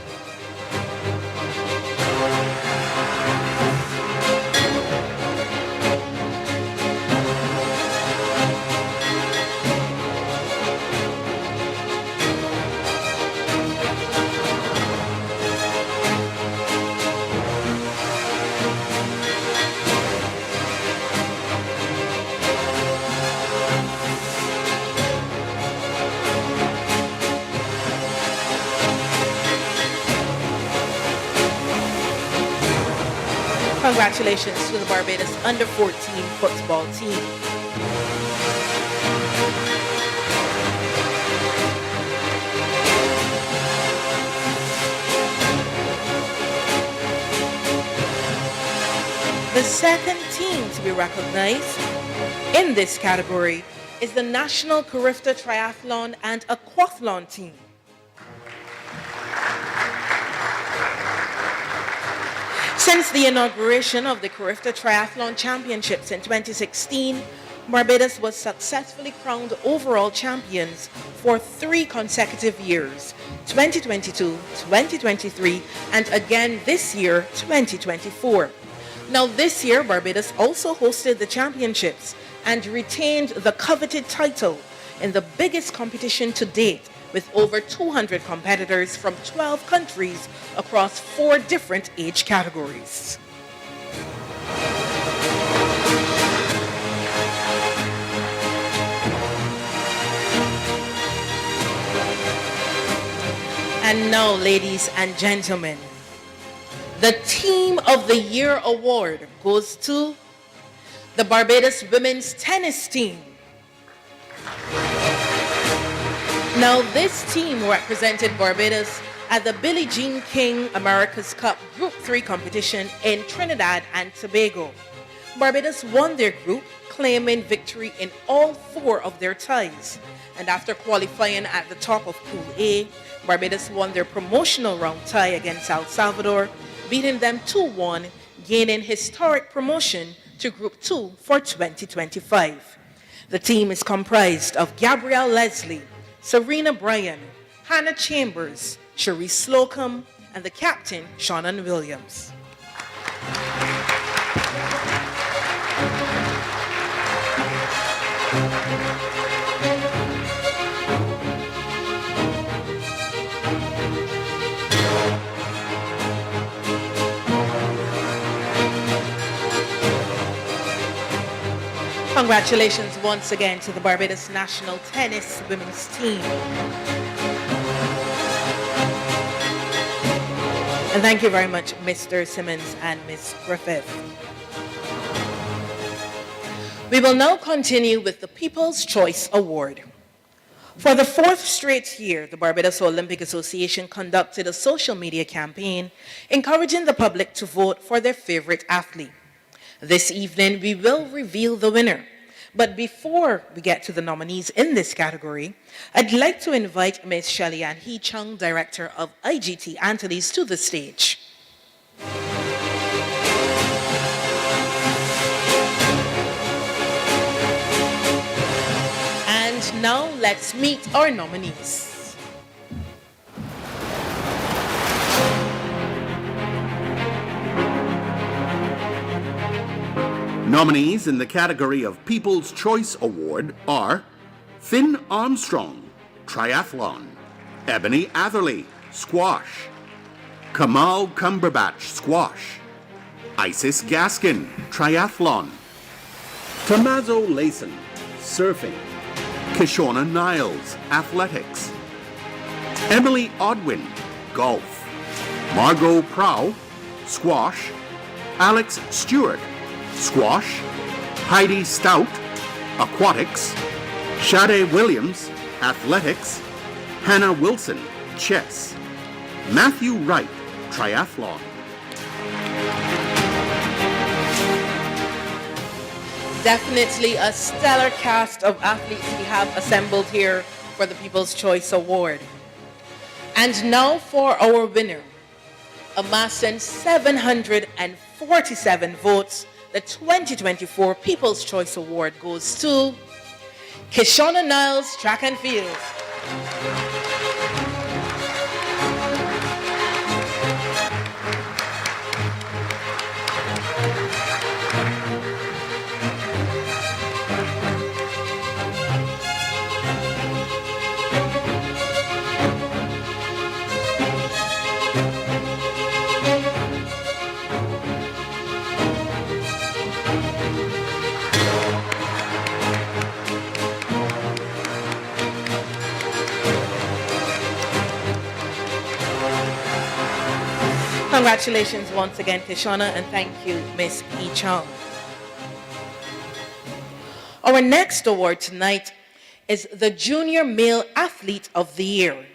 Congratulations to the Barbados Under 14 football team. The second team to be recognized in this category is the National Carifta Triathlon and Aquathlon team. Since the inauguration of the Carifta Triathlon Championships in 2016, Barbados was successfully crowned overall champions for 3 consecutive years, 2022, 2023, and again this year, 2024. Now this year, Barbados also hosted the championships and retained the coveted title in the biggest competition to date, with over 200 competitors from 12 countries across 4 different age categories. And now, ladies and gentlemen, the Team of the Year award goes to the Barbados Women's Tennis Team. Now, this team represented Barbados at the Billie Jean King America's Cup Group 3 competition in Trinidad and Tobago. Barbados won their group, claiming victory in all 4 of their ties. And after qualifying at the top of Pool A, Barbados won their promotional round tie against El Salvador, beating them 2-1, gaining historic promotion to Group 2 for 2025. The team is comprised of Gabrielle Leslie, Serena Bryan, Hannah Chambers, Cherise Slocum, and the captain, Shannon Williams. Congratulations once again to the Barbados national tennis women's team. And thank you very much, Mr. Simmons and Ms. Griffith. We will now continue with the People's Choice Award. For the fourth straight year, the Barbados Olympic Association conducted a social media campaign encouraging the public to vote for their favorite athlete. This evening, we will reveal the winner. But before we get to the nominees in this category, I'd like to invite Ms. Shellyanne Hee Chung, Director of IGT Antilles, to the stage. And now let's meet our nominees. Nominees in the category of People's Choice Award are Finn Armstrong, Triathlon; Ebony Atherley, Squash; Kamal Cumberbatch, Squash; Isis Gaskin, Triathlon; Tomazo Layson, Surfing; Kishona Niles, Athletics; Emily Odwin, Golf; Margot Prow, Squash; Alex Stewart, Squash; Heidi Stout, Aquatics; Shade Williams, Athletics; Hannah Wilson, Chess; Matthew Wright, Triathlon. Definitely a stellar cast of athletes we have assembled here for the People's Choice Award. And now for our winner. Amassing 747 votes, the 2024 People's Choice Award goes to Kishona Niles, Track and Field. Congratulations once again, Kishona, and thank you, Ms. Hee Chung. Our next award tonight is the Junior Male Athlete of the Year.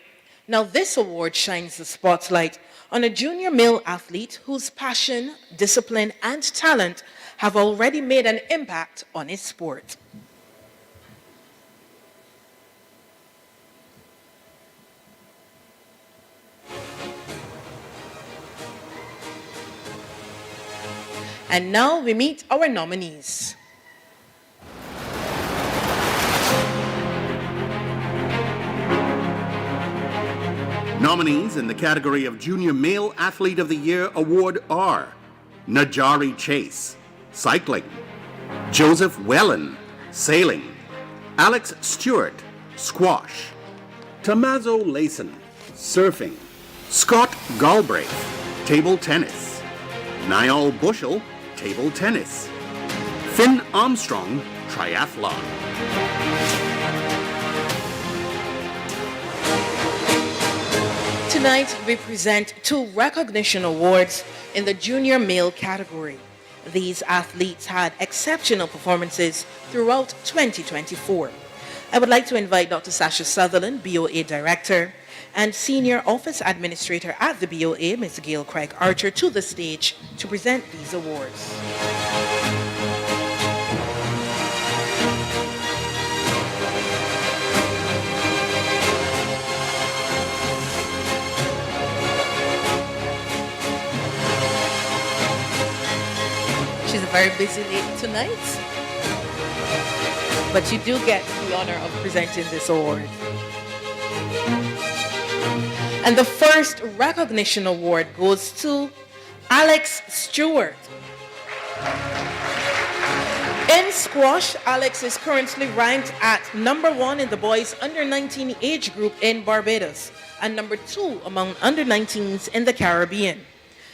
Now, this award shines the spotlight on a junior male athlete whose passion, discipline, and talent have already made an impact on his sport. And now we meet our nominees. Nominees in the category of Junior Male Athlete of the Year award are Najari Chase, Cycling; Joseph Wellen, Sailing; Alex Stewart, Squash; Tomazo Layson, Surfing; Scott Galbraith, Table Tennis; Niall Bushell, Table Tennis; Finn Armstrong, Triathlon. Tonight, we present 2 recognition awards in the junior male category. These athletes had exceptional performances throughout 2024. I would like to invite Dr. Sasha Sutherland, BOA Director, and Senior Office Administrator at the BOA, Ms. Gail Craig Archer, to the stage to present these awards. She's a very busy lady tonight, but you do get the honor of presenting this award. And the first recognition award goes to Alex Stewart. In squash, Alex is currently ranked at number 1 in the boys under 19 age group in Barbados and number 2 among under 19s in the Caribbean.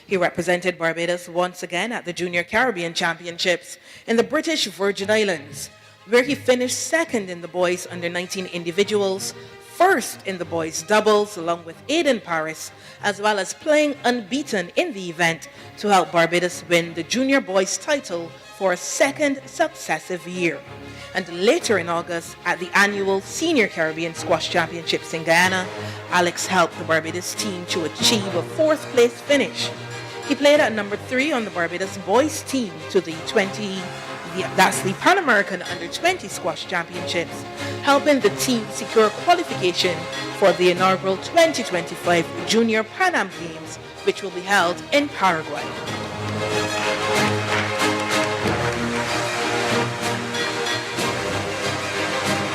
He represented Barbados once again at the Junior Caribbean Championships in the British Virgin Islands, where he finished second in the boys under 19 individuals, first in the boys doubles along with Aiden Paris, as well as playing unbeaten in the event to help Barbados win the junior boys title for a second successive year. And later in August, at the annual Senior Caribbean Squash Championships in Guyana, Alex helped the Barbados team to achieve a fourth place finish. He played at number 3 on the Barbados boys team to the Pan American Under 20 Squash Championships, helping the team secure qualification for the inaugural 2025 Junior Pan Am Games, which will be held in Paraguay.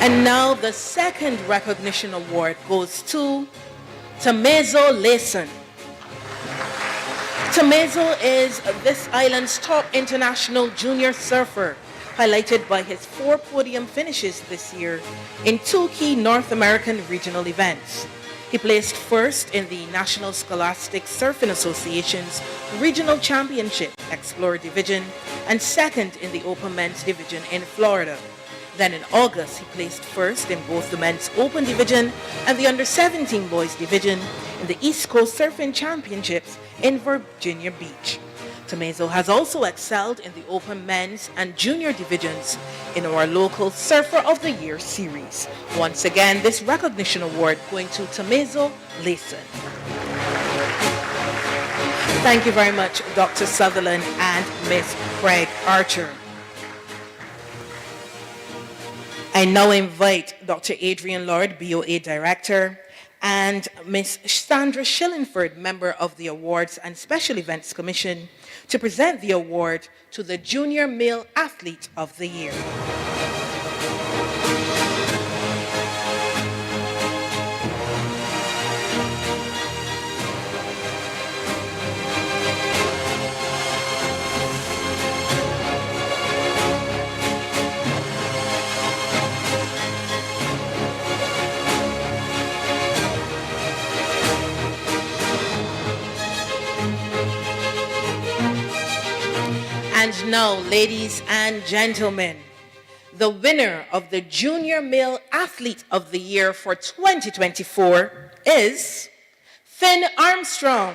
And now the second recognition award goes to Temezo Layson. Temezo is this island's top international junior surfer, highlighted by his 4 podium finishes this year in 2 key North American regional events. He placed first in the National Scholastic Surfing Association's Regional Championship Explorer Division and second in the Open Men's Division in Florida. Then in August, he placed first in both the Men's Open Division and the Under-17 Boys Division in the East Coast Surfing Championships in Virginia Beach. Temezo has also excelled in the Open Men's and Junior Divisions in our local Surfer of the Year series. Once again, this recognition award going to Temezo Layson. Thank you very much, Dr. Sutherland and Ms. Craig Archer. I now invite Dr. Adrian Lord, BOA Director, and Ms. Sandra Shillingford, member of the Awards and Special Events Commission, to present the award to the Junior Male Athlete of the Year. And now, ladies and gentlemen, the winner of the Junior Male Athlete of the Year for 2024 is Finn Armstrong.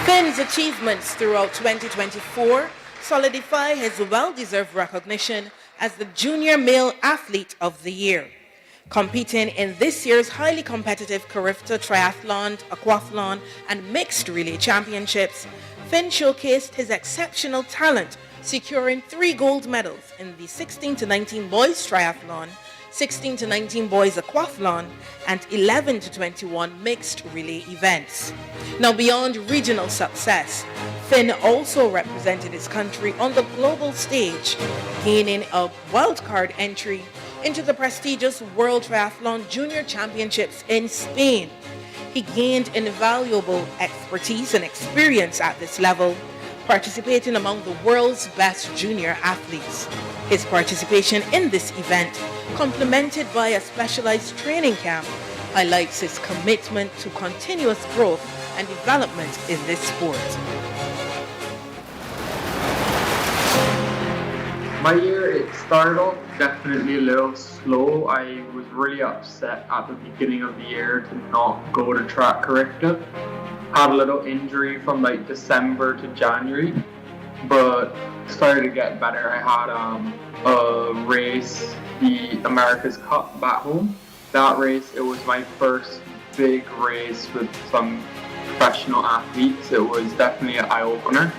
Finn's achievements throughout 2024 solidify his well-deserved recognition as the Junior Male Athlete of the Year. Competing in this year's highly competitive Carifta Triathlon, Aquathlon, and Mixed Relay Championships, Finn showcased his exceptional talent, securing 3 gold medals in the 16 to 19 boys triathlon, 16 to 19 boys aquathlon, and 11 to 21 mixed relay events. Now, beyond regional success, Finn also represented his country on the global stage, gaining a wildcard entry into the prestigious World Triathlon Junior Championships in Spain. He gained invaluable expertise and experience at this level, participating among the world's best junior athletes. His participation in this event, complemented by a specialized training camp, highlights his commitment to continuous growth and development in this sport. My year, it started off definitely a little slow. I was really upset at the beginning of the year to not go to track Carifta. Had a little injury from like December to January, but started to get better. I had a race, the America's Cup back home. That race, it was my first big race with some professional athletes. It was definitely an eye-opener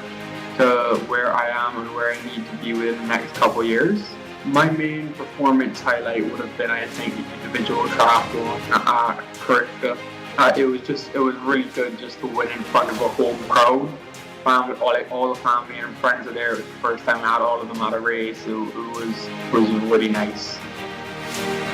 to where I am and where I need to be within the next couple of years. My main performance highlight would have been, I think, the individual triathlon at Carifta. It was really good just to win in front of a home crowd. All the family and friends are there. It was the first time I had all of them at a race. It was really nice.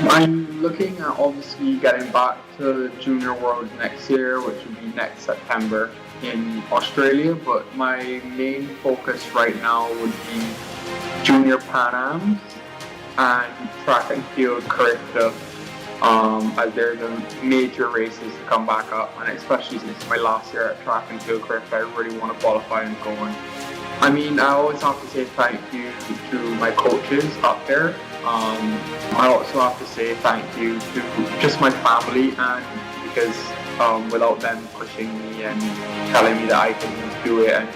I'm looking at obviously getting back to Junior Worlds next year, which will be next September in Australia, but my main focus right now would be Junior Pan Ams and track and field Carifta, as they're the major races to come back up, and especially since my last year at track and field Carifta, I really want to qualify and go in. I mean, I always have to say thank you to my coaches up there. I also have to say thank you to just my family, and because without them pushing me and telling me that I can do it, and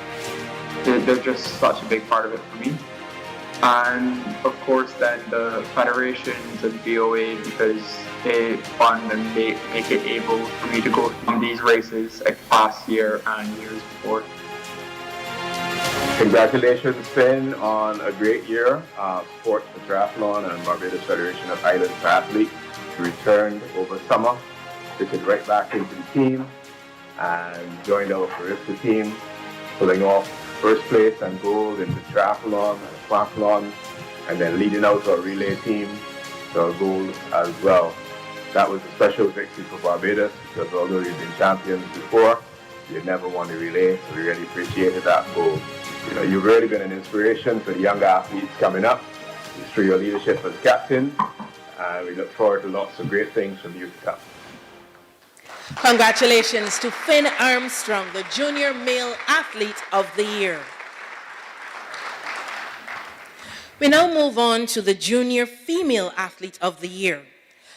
they're just such a big part of it for me. And of course then the federations and BOA, because they fund and they make it able for me to go through these races like past year and years before. Congratulations, Finn, on a great year. Sports for Triathlon and Barbados Federation of Island Triathletes. You returned over summer, fitted right back into the team, and joined our Barista team, pulling off first place and gold in the triathlon and aquathlon, and then leading out our relay team to our gold as well. That was a special victory for Barbados, because although you've been champions before, you never won the relay, so we really appreciated that gold. You know, you've really been an inspiration for the younger athletes coming up. It's through your leadership as captain, and we look forward to lots of great things from you to come. Congratulations to Finn Armstrong, the Junior Male Athlete of the Year. We now move on to the Junior Female Athlete of the Year.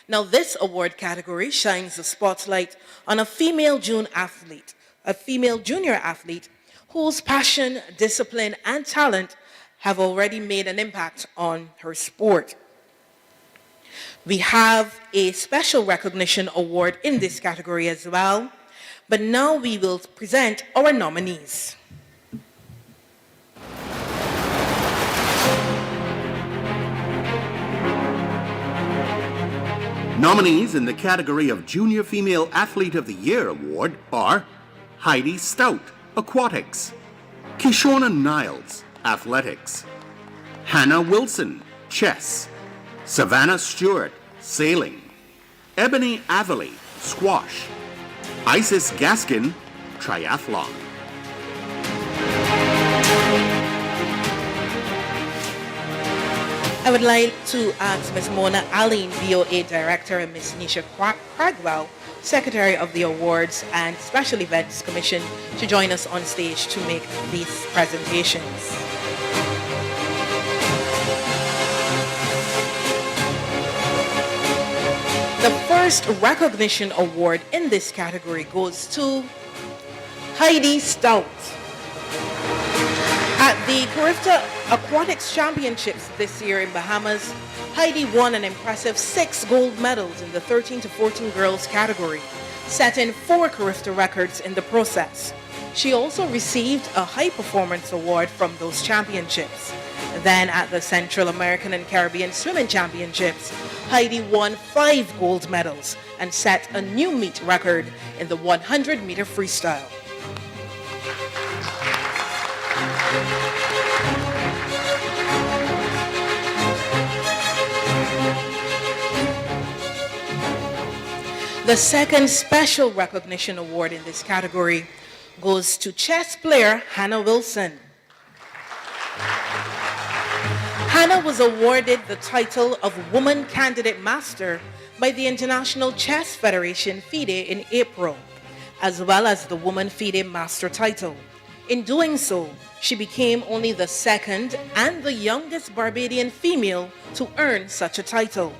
Now, this award category shines a spotlight on a female junior athlete whose passion, discipline, and talent have already made an impact on her sport. We have a special recognition award in this category as well, but now we will present our nominees. Nominees in the category of Junior Female Athlete of the Year award are Heidi Stout, Aquatics; Kishona Niles, Athletics; Hannah Wilson, Chess; Savannah Stewart, Sailing; Ebony Avely, Squash; Isis Gaskin, Triathlon. I would like to ask Ms. Mona Aline, BOA Director, and Ms. Nisha Cragwell, Secretary of the Awards and Special Events Commission, to join us on stage to make these presentations. The first recognition award in this category goes to Heidi Stout. At the Carifta Aquatics Championships this year in Bahamas, Heidi won an impressive 6 gold medals in the 13 to 14 girls category, setting 4 Carifta records in the process. She also received a High Performance Award from those championships. Then at the Central American and Caribbean Swimming Championships, Heidi won 5 gold medals and set a new meet record in the 100-meter freestyle. The second special recognition award in this category goes to chess player Hannah Wilson. Hannah was awarded the title of Woman Candidate Master by the International Chess Federation FIDE in April, as well as the Woman FIDE Master title. In doing so, she became only the second and the youngest Barbadian female to earn such a title.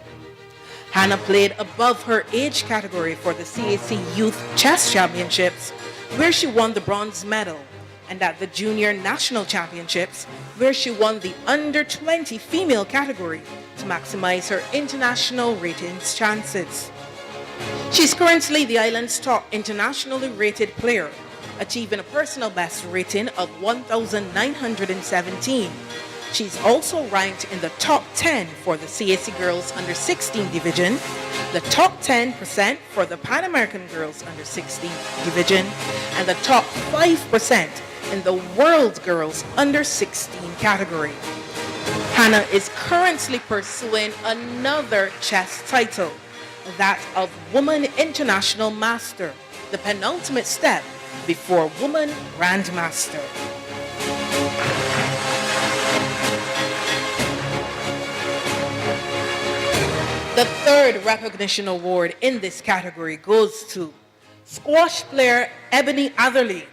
Hannah played above her age category for the CAC Youth Chess Championships, where she won the bronze medal, and at the Junior National Championships, where she won the under 20 female category to maximize her international ratings chances. She's currently the island's top internationally rated player, achieving a personal best rating of 1,917. She's also ranked in the top 10 for the CAC Girls Under 16 division, the top 10% for the Pan American Girls Under 16 division, and the top 5% in the World Girls Under 16 category. Hannah is currently pursuing another chess title, that of Woman International Master, the penultimate step before Woman Grandmaster. The third recognition award in this category goes to squash player Ebony Atherley.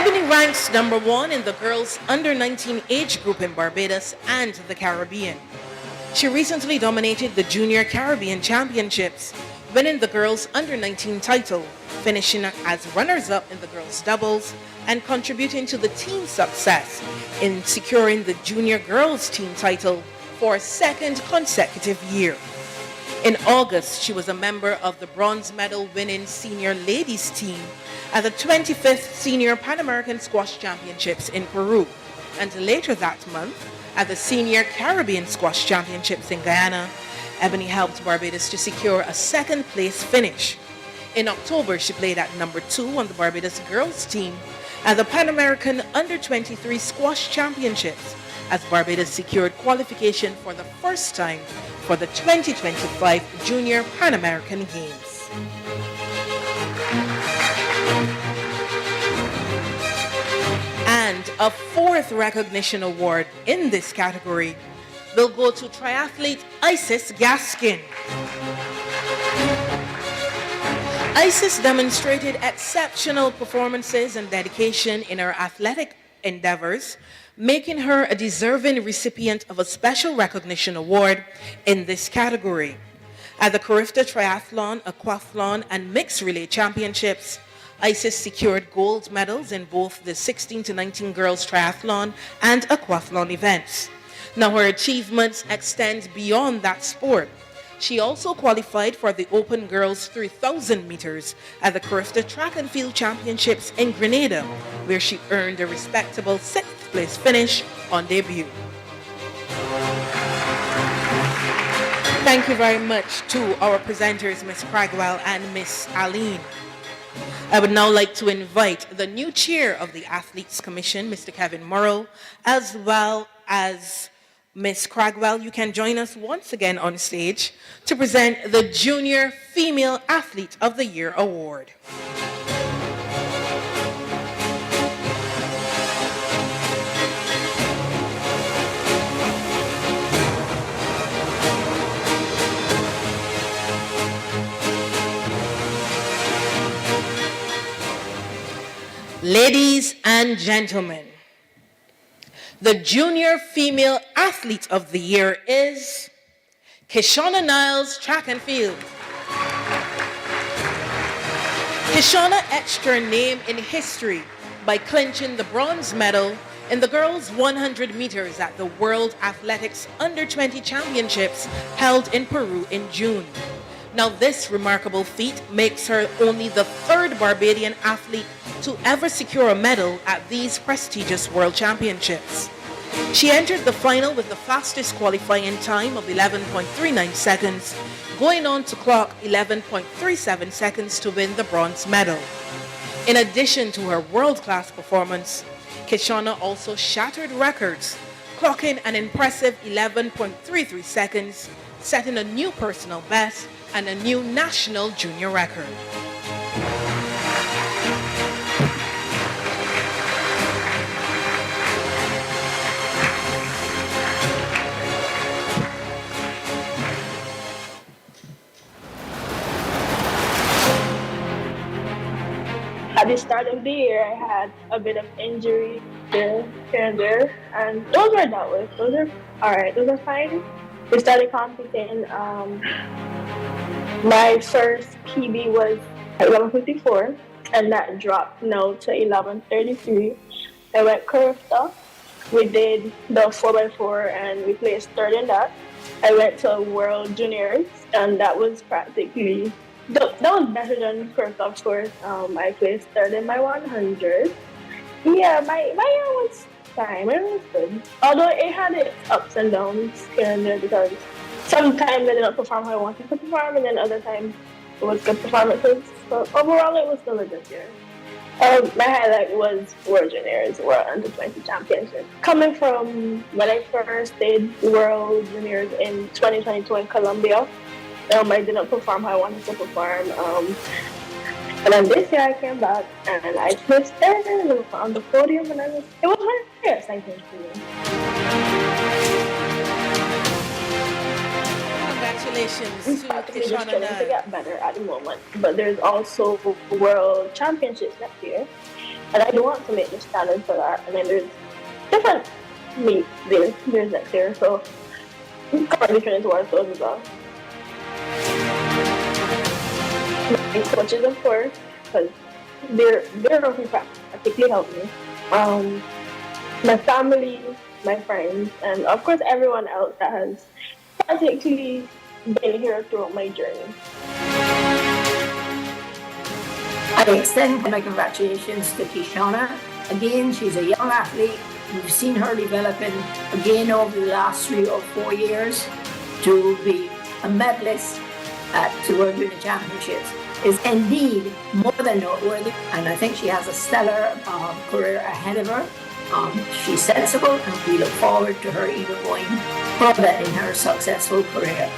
Ebony ranks number 1 in the girls under 19 age group in Barbados and the Caribbean. She recently dominated the Junior Caribbean Championships, winning the girls under 19 title, finishing as runners-up in the girls doubles and contributing to the team's success in securing the Junior Girls team title for a second consecutive year. In August, she was a member of the bronze medal winning senior ladies team at the 25th Senior Pan American Squash Championships in Peru, and later that month at the Senior Caribbean Squash Championships in Guyana, Ebony helped Barbados to secure a second place finish. In October, she played at number 2 on the Barbados girls team at the Pan American Under-23 Squash Championships, as Barbados secured qualification for the first time for the 2025 Junior Pan American Games. And a fourth recognition award in this category will go to triathlete Isis Gaskin. Isis demonstrated exceptional performances and dedication in her athletic endeavors, making her a deserving recipient of a special recognition award in this category. At the Carifta Triathlon, Aquathlon, and Mixed Relay Championships, Isis secured gold medals in both the 16 to 19 girls triathlon and aquathlon events. Now her achievements extend beyond that sport. She also qualified for the Open Girls 3,000 meters at the Carifta Track and Field Championships in Grenada, where she earned a respectable 6th place finish on debut. Thank you very much to our presenters, Ms. Cragwell and Ms. Aline. I would now like to invite the new chair of the Athletes Commission, Mr. Kevin Morrow, as well as Ms. Cragwell. You can join us once again on stage to present the Junior Female Athlete of the Year Award. Ladies and gentlemen, the Junior Female Athlete of the Year is Kishonna Niles, Track and Field. Kishonna etched her name in history by clinching the bronze medal in the girls' 100 meters at the World Athletics Under-20 Championships held in Peru in June. Now, this remarkable feat makes her only the third Barbadian athlete to ever secure a medal at these prestigious World Championships. She entered the final with the fastest qualifying time of 11.39 seconds, going on to clock 11.37 seconds to win the bronze medal. In addition to her world-class performance, Kishonna also shattered records, clocking an impressive 11.33 seconds, setting a new personal best and a new national junior record. At the start of the year, I had a bit of injury here and there, and those were dealt with. Those are all right. Those are fine. We started competing. My first PB was 11:54, and that dropped now to 11:33. I went Carifta. We did the 4x4, and we placed third in that. I went to World Juniors, and that was practically. That was better than Carifta, of course. I placed third in my 100. Yeah, my year was fine. It was good. Although it had its ups and downs here and there, because sometimes I didn't perform how I wanted to perform, and then other times it was good performances. So overall, it was still a good year. My highlight was World Juniors, World Under-20 Championship. Coming from when I first did World Juniors in 2022 in Colombia, I didn't perform how I wanted to perform. And then this year I came back and I placed third on the podium, and it was very exciting for me. Congratulations In to fact, we're just Kishonna trying to Niles. get better at the moment. But there's also World Championships next year. And I don't want to make the standard for that. And then there's different meets there's next year, so I'm currently training towards those as well. My coaches, of course, because they're going to practically help me. My family, my friends, and of course everyone else that has practically been here throughout my journey. I extend my congratulations to Kishana. Again, she's a young athlete. We've seen her developing again over the last 3 or 4 years to be a medalist at the World Junior Championships. Is indeed more than noteworthy, and I think she has a stellar career ahead of her. She's sensible, and we look forward to her even going further in her successful career.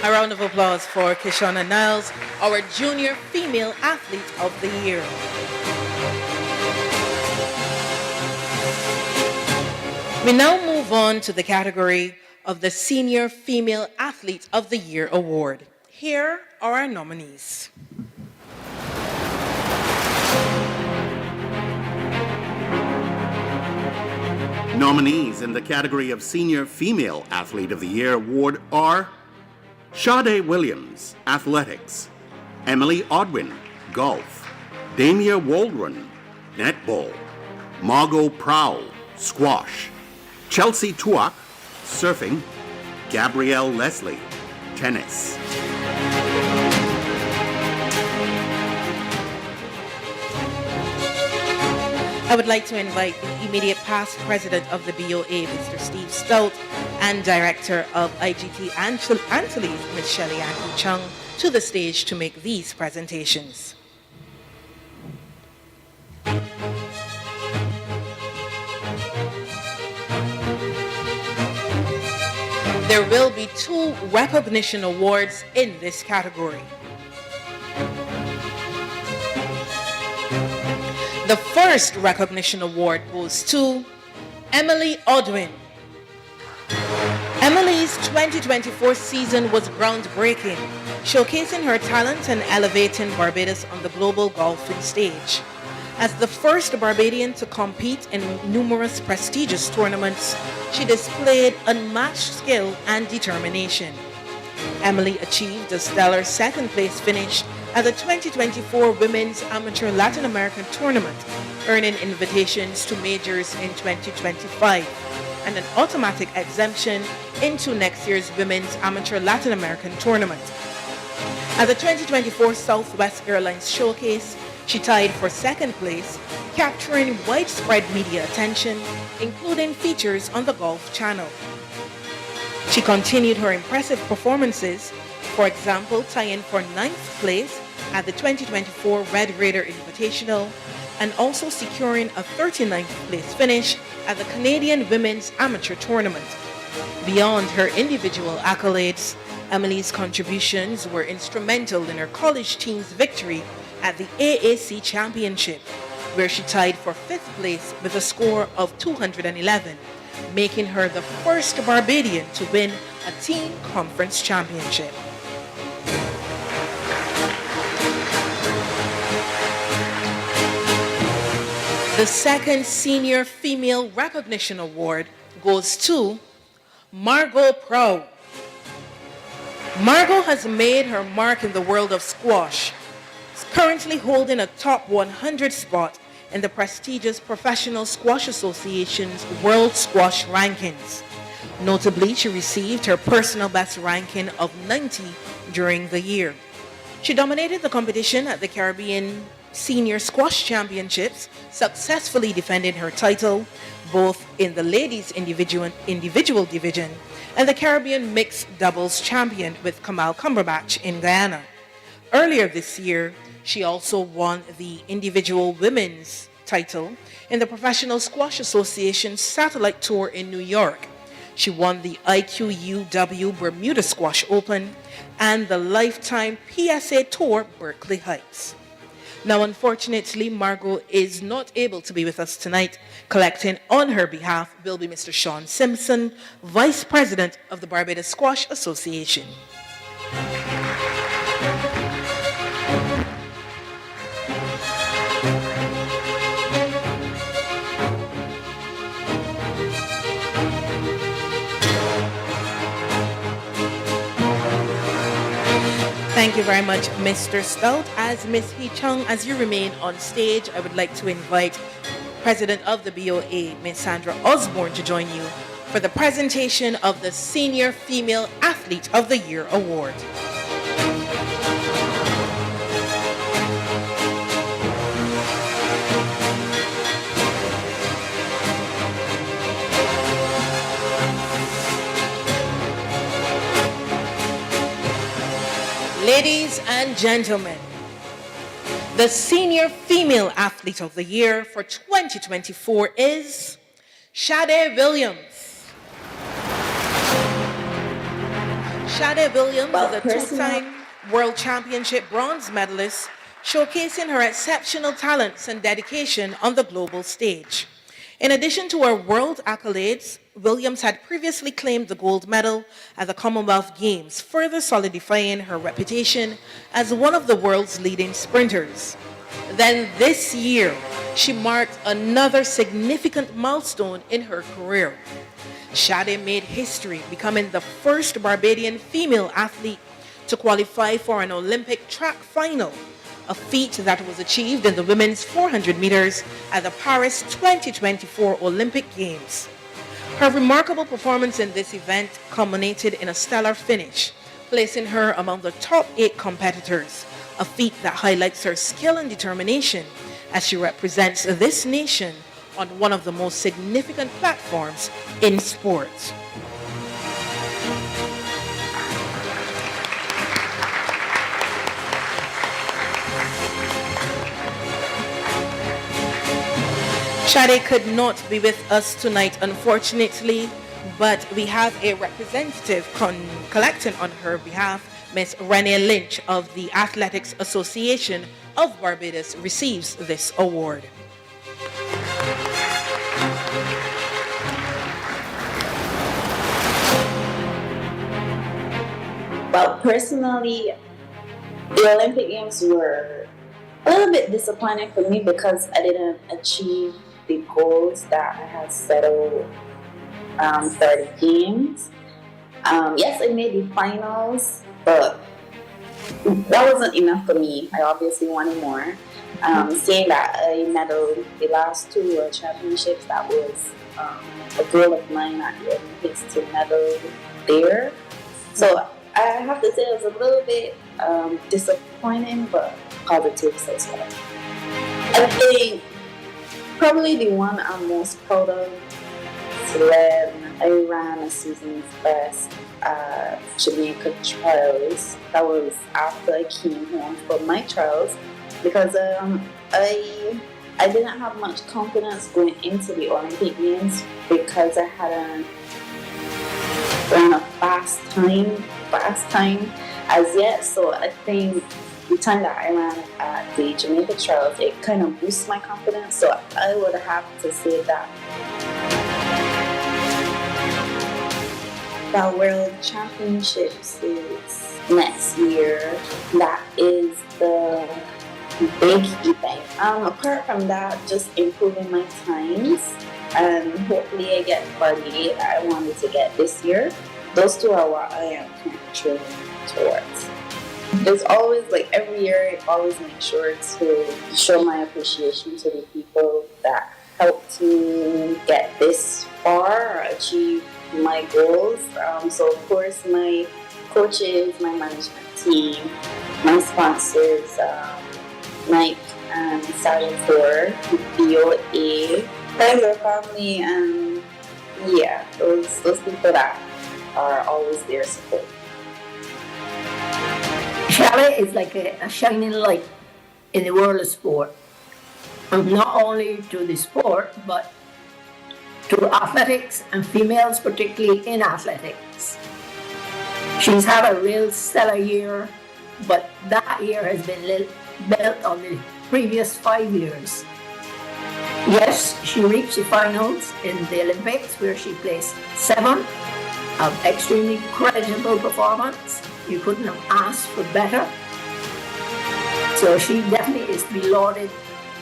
A round of applause for Kishana Niles, our Junior Female Athlete of the Year. We now move on to the category of the Senior Female Athlete of the Year Award. Here are our nominees. Nominees in the category of Senior Female Athlete of the Year Award are Sade Williams, Athletics; Emily Odwin, Golf; Damia Waldron, Netball; Margot Prowl, Squash; Chelsea Tuak, Surfing; Gabrielle Leslie, Tennis. I would like to invite the immediate past president of the BOA, Mr. Steve Stout, and director of IGT Antilles, Ms. Shelley Annie Chung, to the stage to make these presentations. There will be 2 recognition awards in this category. The first recognition award goes to Emily Odwin. Emily's 2024 season was groundbreaking, showcasing her talent and elevating Barbados on the global golfing stage. As the first Barbadian to compete in numerous prestigious tournaments, she displayed unmatched skill and determination. Emily achieved a stellar second-place finish at the 2024 Women's Amateur Latin American Tournament, earning invitations to majors in 2025 and an automatic exemption into next year's Women's Amateur Latin American Tournament. At the 2024 Southwest Airlines Showcase, she tied for second place, capturing widespread media attention, including features on the Golf Channel. She continued her impressive performances, for example, tying for 9th place at the 2024 Red Raider Invitational, and also securing a 39th place finish at the Canadian Women's Amateur Tournament. Beyond her individual accolades, Emily's contributions were instrumental in her college team's victory at the AAC Championship, where she tied for 5th place with a score of 211, making her the first Barbadian to win a team conference championship. The second Senior Female Recognition Award goes to Margot Prowl. Margot has made her mark in the world of squash, currently holding a top 100 spot in the prestigious Professional Squash Association's World Squash Rankings. Notably, she received her personal best ranking of 90 during the year. She dominated the competition at the Caribbean Senior Squash Championships, successfully defending her title both in the ladies' individual division and the Caribbean Mixed Doubles Champion with Kamal Cumberbatch in Guyana. Earlier this year, she also won the individual women's title in the Professional Squash Association's Satellite Tour in New York. She won the IQUW Bermuda Squash Open and the Lifetime PSA Tour Berkeley Heights. Now, unfortunately, Margot is not able to be with us tonight. Collecting on her behalf will be Mr. Sean Simpson, Vice President of the Barbados Squash Association. Thank you very much, Mr. Stout. As Ms. Hee Chung, as you remain on stage, I would like to invite President of the BOA, Ms. Sandra Osborne, to join you for the presentation of the Senior Female Athlete of the Year Award. Ladies and gentlemen, the Senior Female Athlete of the Year for 2024 is Shade Williams. Shade Williams is a two-time World Championship bronze medalist, showcasing her exceptional talents and dedication on the global stage. In addition to her world accolades, Williams had previously claimed the gold medal at the Commonwealth Games, further solidifying her reputation as one of the world's leading sprinters. Then this year, she marked another significant milestone in her career. Shade made history, becoming the first Barbadian female athlete to qualify for an Olympic track final, a feat that was achieved in the women's 400 meters at the Paris 2024 Olympic Games. Her remarkable performance in this event culminated in a stellar finish, placing her among the top 8 competitors, a feat that highlights her skill and determination as she represents this nation on one of the most significant platforms in sports. Shade could not be with us tonight, unfortunately, but we have a representative collecting on her behalf. Ms. Renee Lynch of the Athletics Association of Barbados receives this award. Well, personally, the Olympic Games were a little bit disappointing for me because I didn't achieve the goals that I had set out for the games. Yes, I made the finals, but that wasn't enough for me. I obviously wanted more. Seeing that I medaled the last 2 World Championships, that was a goal of mine at the Olympics to medal there. So I have to say it was a little bit disappointing, but positive as well. I think probably the one I'm most proud of is when I ran a season's best Jamaica trials. That was after I came home from my trials because I didn't have much confidence going into the Olympic Games because I hadn't run a fast time as yet. So I think the time that I ran at the Jamaica trials, it kind of boosts my confidence. So I would have to say that the World Championships is next year. That is the big event. Apart from that, just improving my times and hopefully I get 48 I wanted to get this year. Those 2 are what I am training towards. There's always, like every year, I always make sure to show my appreciation to the people that helped me get this far or achieve my goals. So of course, my coaches, my management team, my sponsors, Mike and Sally for BOA, friends or family, and yeah, those people that are always there supporting. Shelley is like a shining light in the world of sport. And not only to the sport, but to athletics and females, particularly in athletics. She's had a real stellar year, but that year has been built on the previous 5 years. Yes, she reached the finals in the Olympics where she placed 7th, an extremely creditable performance. You couldn't have asked for better. So she definitely is to be lauded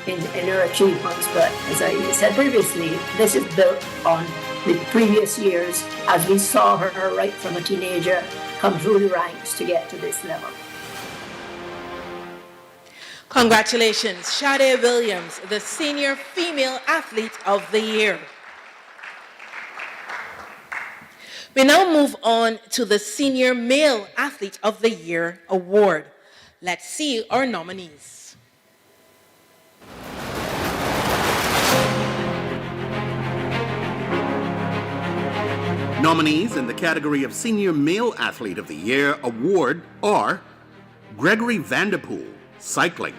in her achievements. But as I said previously, this is built on the previous years as we saw her right from a teenager come through the ranks to get to this level. Congratulations, Sade Williams, the Senior Female Athlete of the Year. We now move on to the Senior Male Athlete of the Year award. Let's see our nominees. Nominees in the category of Senior Male Athlete of the Year award are Gregory Vanderpool, cycling;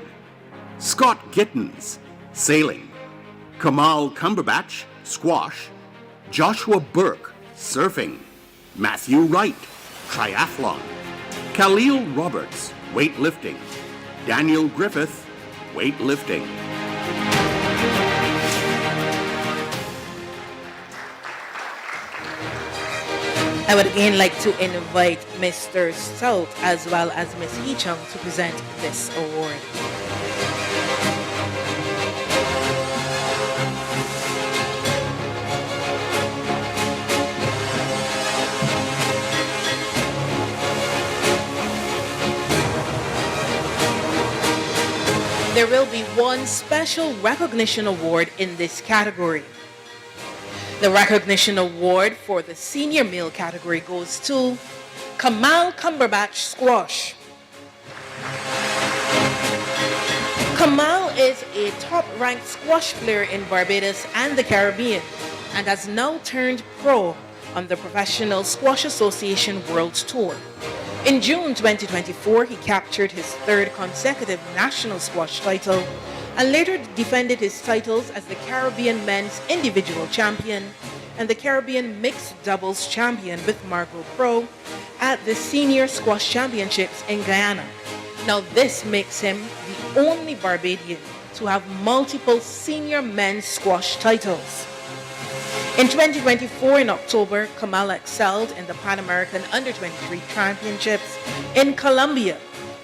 Scott Gittins, sailing; Kamal Cumberbatch, squash; Joshua Burke, surfing; Matthew Wright, triathlon; Khalil Roberts, weightlifting; Daniel Griffith, weightlifting. I would again like to invite Mr. Stout as well as Ms. Heechung to present this award. There will be one special recognition award in this category. The recognition award for the senior male category goes to Kamal Cumberbatch, squash. Kamal is a top-ranked squash player in Barbados and the Caribbean and has now turned pro on the Professional Squash Association World Tour. In June 2024, he captured his third consecutive national squash title and later defended his titles as the Caribbean Men's Individual Champion and the Caribbean Mixed Doubles Champion with Margot Pro at the Senior Squash Championships in Guyana. Now this makes him the only Barbadian to have multiple senior men's squash titles. In 2024, in October, Kamal excelled in the Pan American Under-23 Championships in Colombia,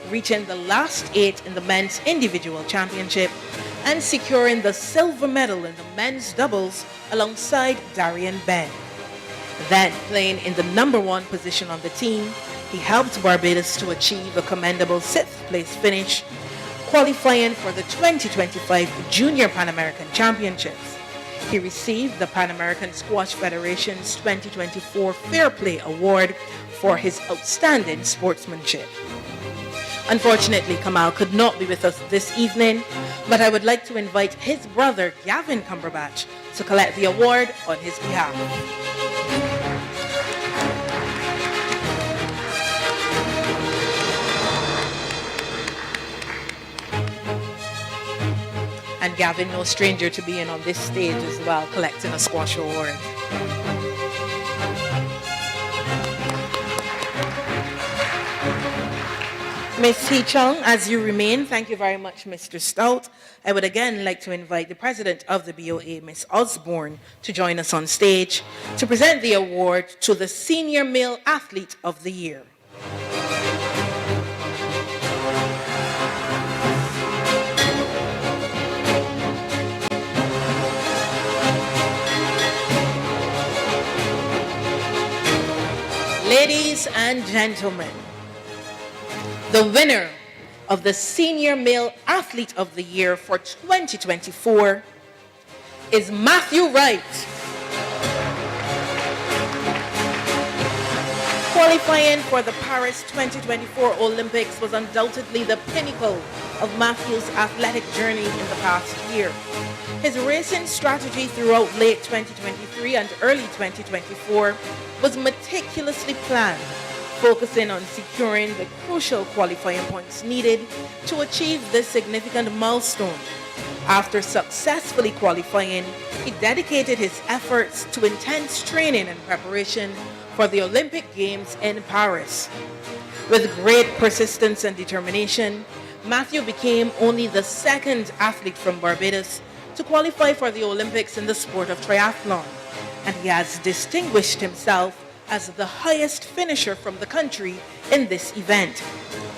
reaching the last 8 in the men's individual championship and securing the silver medal in the men's doubles alongside Darian Ben. Then, playing in the number 1 position on the team, he helped Barbados to achieve a commendable 6th place finish, qualifying for the 2025 Junior Pan American Championships. He received the Pan American Squash Federation's 2024 Fair Play Award for his outstanding sportsmanship. Unfortunately, Kamal could not be with us this evening, but I would like to invite his brother, Gavin Cumberbatch, to collect the award on his behalf. And Gavin, no stranger to being on this stage as well, collecting a squash award. Ms. Hee-chung, as you remain, thank you very much, Mr. Stout. I would again like to invite the president of the BOA, Ms. Osborne, to join us on stage to present the award to the Senior Male Athlete of the Year. Ladies and gentlemen, the winner of the Senior Male Athlete of the Year for 2024 is Matthew Wright. Qualifying for the Paris 2024 Olympics was undoubtedly the pinnacle of Matthew's athletic journey in the past year. His racing strategy throughout late 2023 and early 2024 was meticulously planned, focusing on securing the crucial qualifying points needed to achieve this significant milestone. After successfully qualifying, he dedicated his efforts to intense training and preparation for the Olympic Games in Paris. With great persistence and determination, Matthew became only the second athlete from Barbados to qualify for the Olympics in the sport of triathlon, and he has distinguished himself as the highest finisher from the country in this event.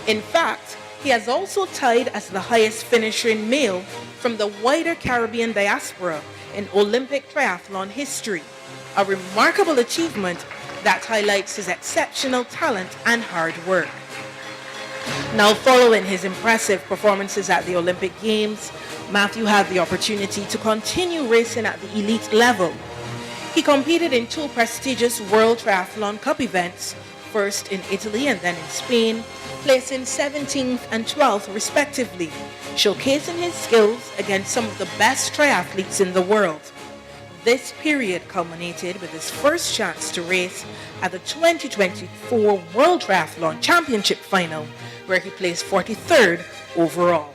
In fact, he has also tied as the highest finishing male from the wider Caribbean diaspora in Olympic triathlon history, a remarkable achievement that highlights his exceptional talent and hard work. Now, following his impressive performances at the Olympic Games, Matthew had the opportunity to continue racing at the elite level. He competed in 2 prestigious World Triathlon Cup events, first in Italy and then in Spain, placing 17th and 12th respectively, showcasing his skills against some of the best triathletes in the world. This period culminated with his first chance to race at the 2024 World Triathlon Championship Final, where he placed 43rd overall.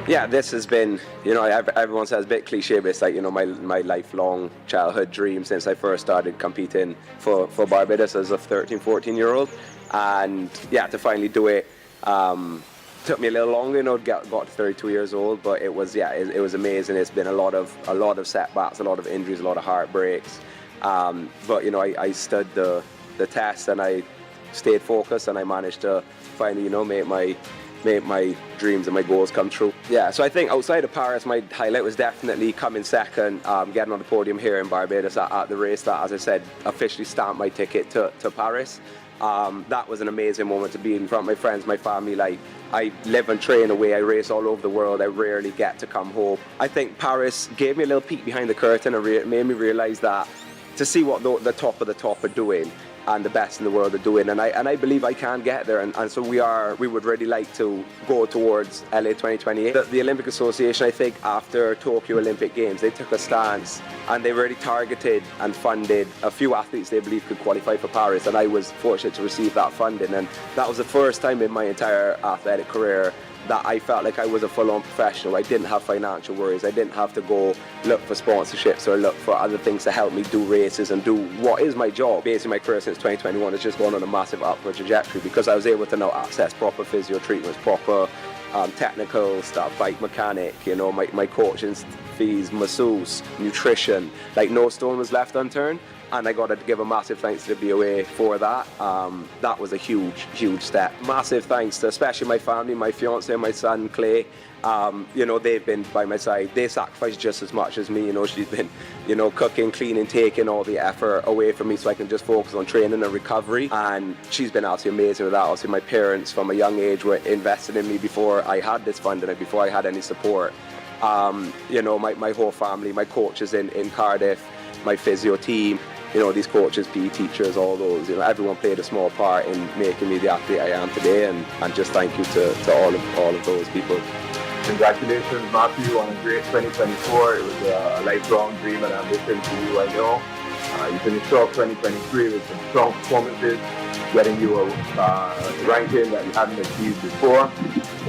Yeah, this has been, everyone says a bit cliche, but it's like, my lifelong childhood dream since I first started competing for Barbados as a 13, 14-year-old. And yeah, to finally do it took me a little longer, got to 32 years old, but it was amazing. It's been a lot of setbacks, a lot of injuries, a lot of heartbreaks. But I stood the test and I stayed focused, and I managed to finally, make my dreams and my goals come true. Yeah, so I think outside of Paris, my highlight was definitely coming second, getting on the podium here in Barbados at the race that, as I said, officially stamped my ticket to Paris. That was an amazing moment to be in front of my friends, my family. Like, I live and train away, I race all over the world, I rarely get to come home. I think Paris gave me a little peek behind the curtain and made me realize that to see what the top of the top are doing and the best in the world are doing, and I believe I can get there, and so we would really like to go towards LA 2028. The Olympic Association, I think after Tokyo Olympic Games, they took a stance and they really targeted and funded a few athletes they believe could qualify for Paris, and I was fortunate to receive that funding, and that was the first time in my entire athletic career that I felt like I was a full-on professional. I didn't have financial worries. I didn't have to go look for sponsorships or look for other things to help me do races and do what is my job. Basically, my career since 2021 has just gone on a massive upward trajectory because I was able to now access proper physio treatments, proper technical stuff, bike mechanic, my coaching fees, masseuse, nutrition. Like, no stone was left unturned. And I got to give a massive thanks to the BOA for that. That was a huge, huge step. Massive thanks to especially my family, my fiance, my son, Clay. They've been by my side. They sacrificed just as much as me. She's been, cooking, cleaning, taking all the effort away from me so I can just focus on training and recovery. And she's been absolutely amazing with that. Also, my parents from a young age were invested in me before I had this funding and before I had any support. My whole family, my coaches in Cardiff, my physio team, these coaches, PE teachers, all those, everyone played a small part in making me the athlete I am today, and just thank you to all of those people. Congratulations, Matthew, on a great 2024. It was a lifelong dream and ambition for you, I know. You finished off 2023 with some strong performances, getting you a ranking that you hadn't achieved before.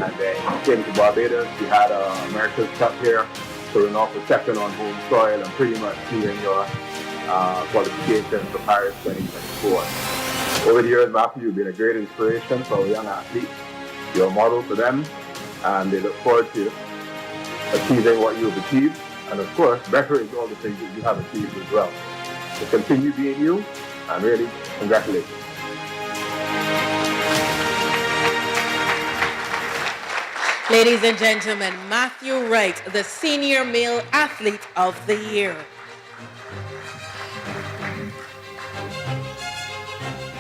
And then you came to Barbados, you had America's Cup here, starting off a second on home soil and pretty much seeing your qualifications for Paris 2024. Over the years, Matthew, you've been a great inspiration for our young athletes. You're a model for them, and they look forward to achieving what you've achieved. And of course, bettering all the things that you have achieved as well. So continue being you, and really, congratulations. Ladies and gentlemen, Matthew Wright, the Senior Male Athlete of the Year.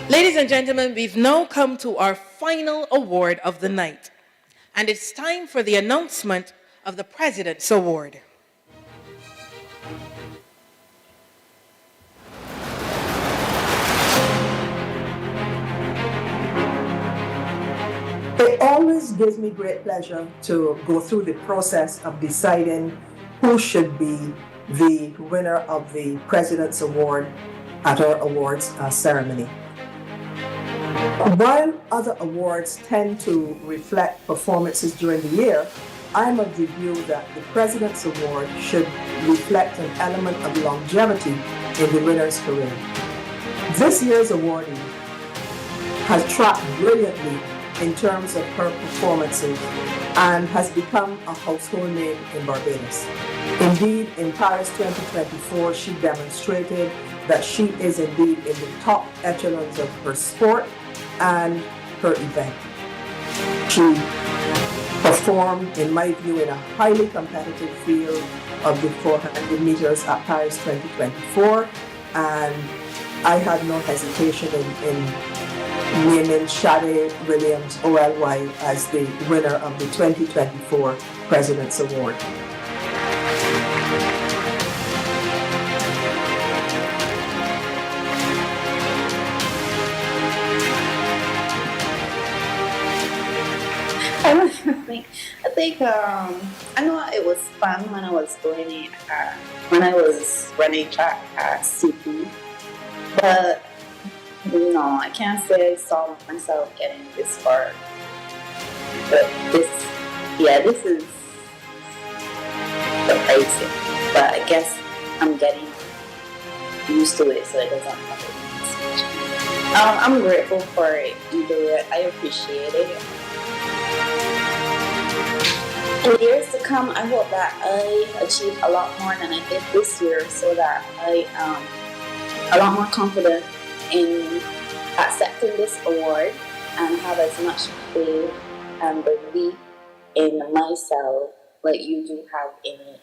Ladies and gentlemen, we've now come to our final award of the night, and it's time for the announcement of the President's Award. It always gives me great pleasure to go through the process of deciding who should be the winner of the President's Award at our awards ceremony. While other awards tend to reflect performances during the year, I'm of the view that the President's Award should reflect an element of longevity in the winner's career. This year's awardee has tracked brilliantly in terms of her performances and has become a household name in Barbados. Indeed, in Paris 2024, she demonstrated that she is indeed in the top echelons of her sport and her event. She performed, in my view, in a highly competitive field of the 400 meters at Paris 2024, and I had no hesitation in naming Shade Williams OLY as the winner of the 2024 President's Award. I know it was fun when I was doing it, when I was running track at CP, but no, I can't say I saw myself getting this far. But this is surprising, but I guess I'm getting used to it, so it doesn't matter. I'm grateful for it either way. I appreciate it. In the years to come, I hope that I achieve a lot more than I did this year, so that I am a lot more confident in accepting this award and have as much faith and belief in myself like you do have in me.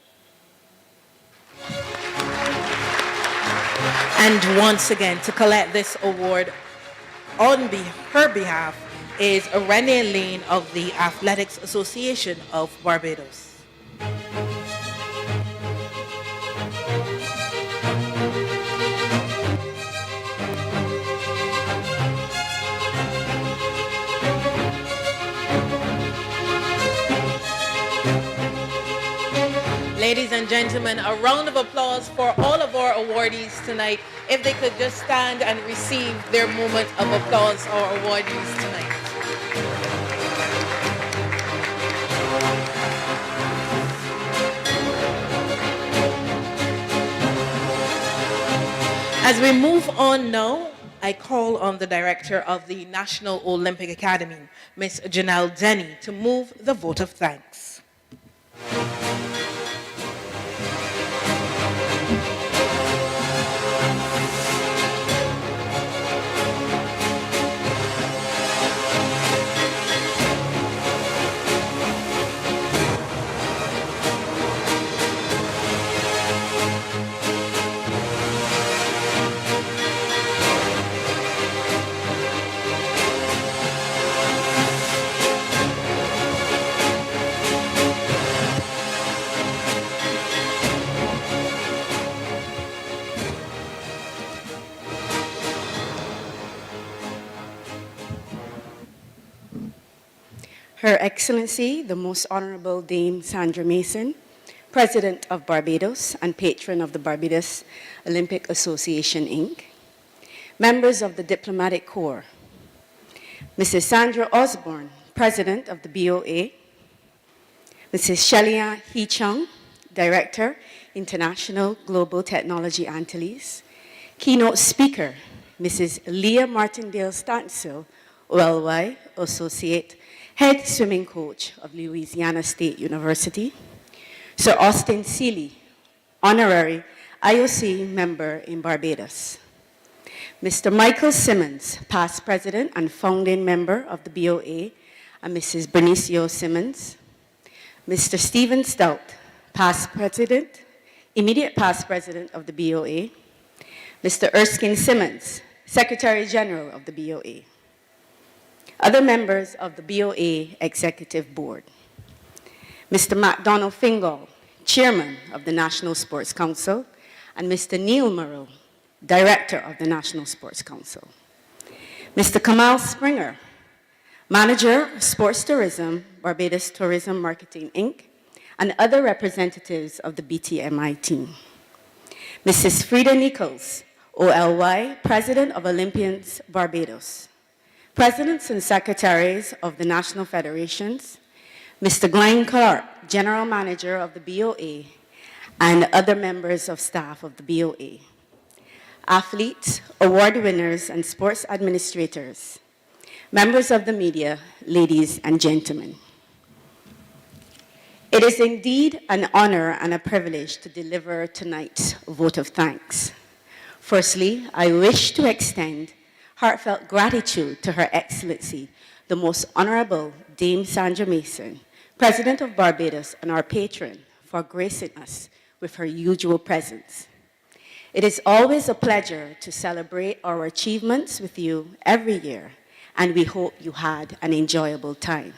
And once again, to collect this award on her behalf is Renee Lane of the Athletics Association of Barbados. Ladies and gentlemen, a round of applause for all of our awardees tonight. If they could just stand and receive their moment of applause, our awardees tonight. As we move on now, I call on the director of the National Olympic Academy, Ms. Janelle Denny, to move the vote of thanks. Her Excellency, the Most Honorable Dame Sandra Mason, President of Barbados and patron of the Barbados Olympic Association, Inc., members of the Diplomatic Corps, Mrs. Sandra Osborne, President of the BOA, Mrs. Shelia Hee-chung, Director, International Global Technology Antilles, Keynote Speaker, Mrs. Leah Martindale-Stansel, OLY, Associate Head Swimming Coach of Louisiana State University, Sir Austin Seeley, Honorary IOC Member in Barbados, Mr. Michael Simmons, Past President and Founding Member of the BOA, and Mrs. Benicio Simmons, Mr. Stephen Stout, Past President, Immediate Past President of the BOA, Mr. Erskine Simmons, Secretary General of the BOA, other members of the BOA Executive Board, Mr. MacDonald Fingal, Chairman of the National Sports Council, and Mr. Neil Murrow, Director of the National Sports Council, Mr. Kamal Springer, Manager of Sports Tourism, Barbados Tourism Marketing, Inc., and other representatives of the BTMI team, Mrs. Frida Nichols, OLY, President of Olympians Barbados, Presidents and Secretaries of the National Federations, Mr. Glenn Clark, General Manager of the BOA, and other members of staff of the BOA, athletes, award winners, and sports administrators, members of the media, ladies and gentlemen. It is indeed an honor and a privilege to deliver tonight's vote of thanks. Firstly, I wish to extend heartfelt gratitude to Her Excellency, the Most Honorable Dame Sandra Mason, President of Barbados and our patron, for gracing us with her usual presence. It is always a pleasure to celebrate our achievements with you every year, and we hope you had an enjoyable time.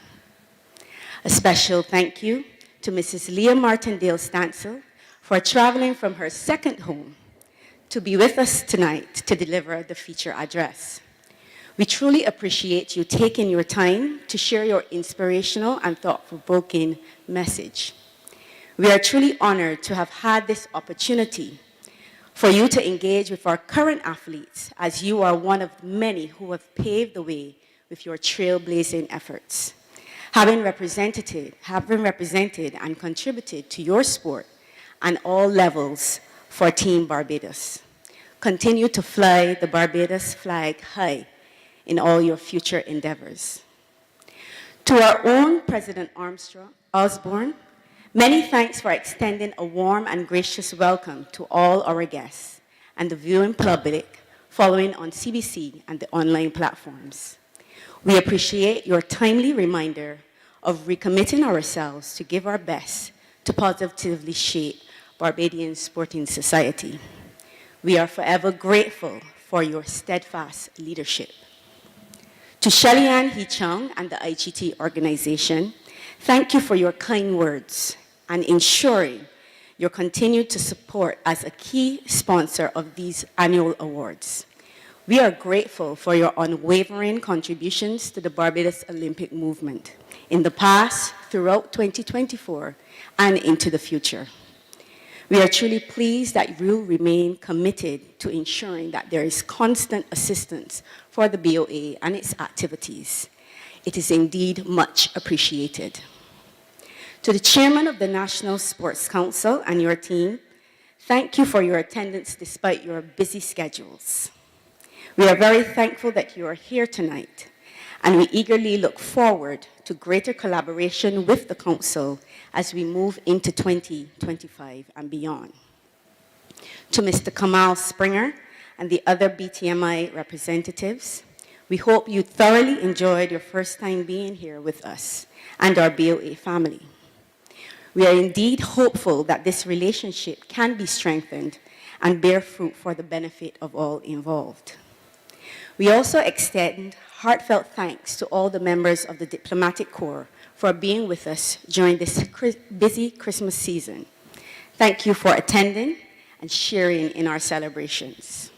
A special thank you to Mrs. Leah Martindale Stansel for traveling from her second home to be with us tonight to deliver the feature address. We truly appreciate you taking your time to share your inspirational and thought-provoking message. We are truly honored to have had this opportunity for you to engage with our current athletes, as you are one of many who have paved the way with your trailblazing efforts. Having represented and contributed to your sport on all levels for Team Barbados. Continue to fly the Barbados flag high in all your future endeavors. To our own President Osborne, many thanks for extending a warm and gracious welcome to all our guests and the viewing public following on CBC and the online platforms. We appreciate your timely reminder of recommitting ourselves to give our best to positively shape Barbadian sporting society. We are forever grateful for your steadfast leadership. To Shelley-Ann Hee-Chung and the IGT organization, thank you for your kind words and ensuring your continued support as a key sponsor of these annual awards. We are grateful for your unwavering contributions to the Barbados Olympic movement in the past, throughout 2024, and into the future. We are truly pleased that you remain committed to ensuring that there is constant assistance for the BOA and its activities. It is indeed much appreciated. To the Chairman of the National Sports Council and your team, thank you for your attendance despite your busy schedules. We are very thankful that you are here tonight, and we eagerly look forward to greater collaboration with the Council as we move into 2025 and beyond. To Mr. Kamal Springer and the other BTMI representatives, we hope you thoroughly enjoyed your first time being here with us and our BOA family. We are indeed hopeful that this relationship can be strengthened and bear fruit for the benefit of all involved. We also extend heartfelt thanks to all the members of the Diplomatic Corps for being with us during this busy Christmas season. Thank you for attending and sharing in our celebrations.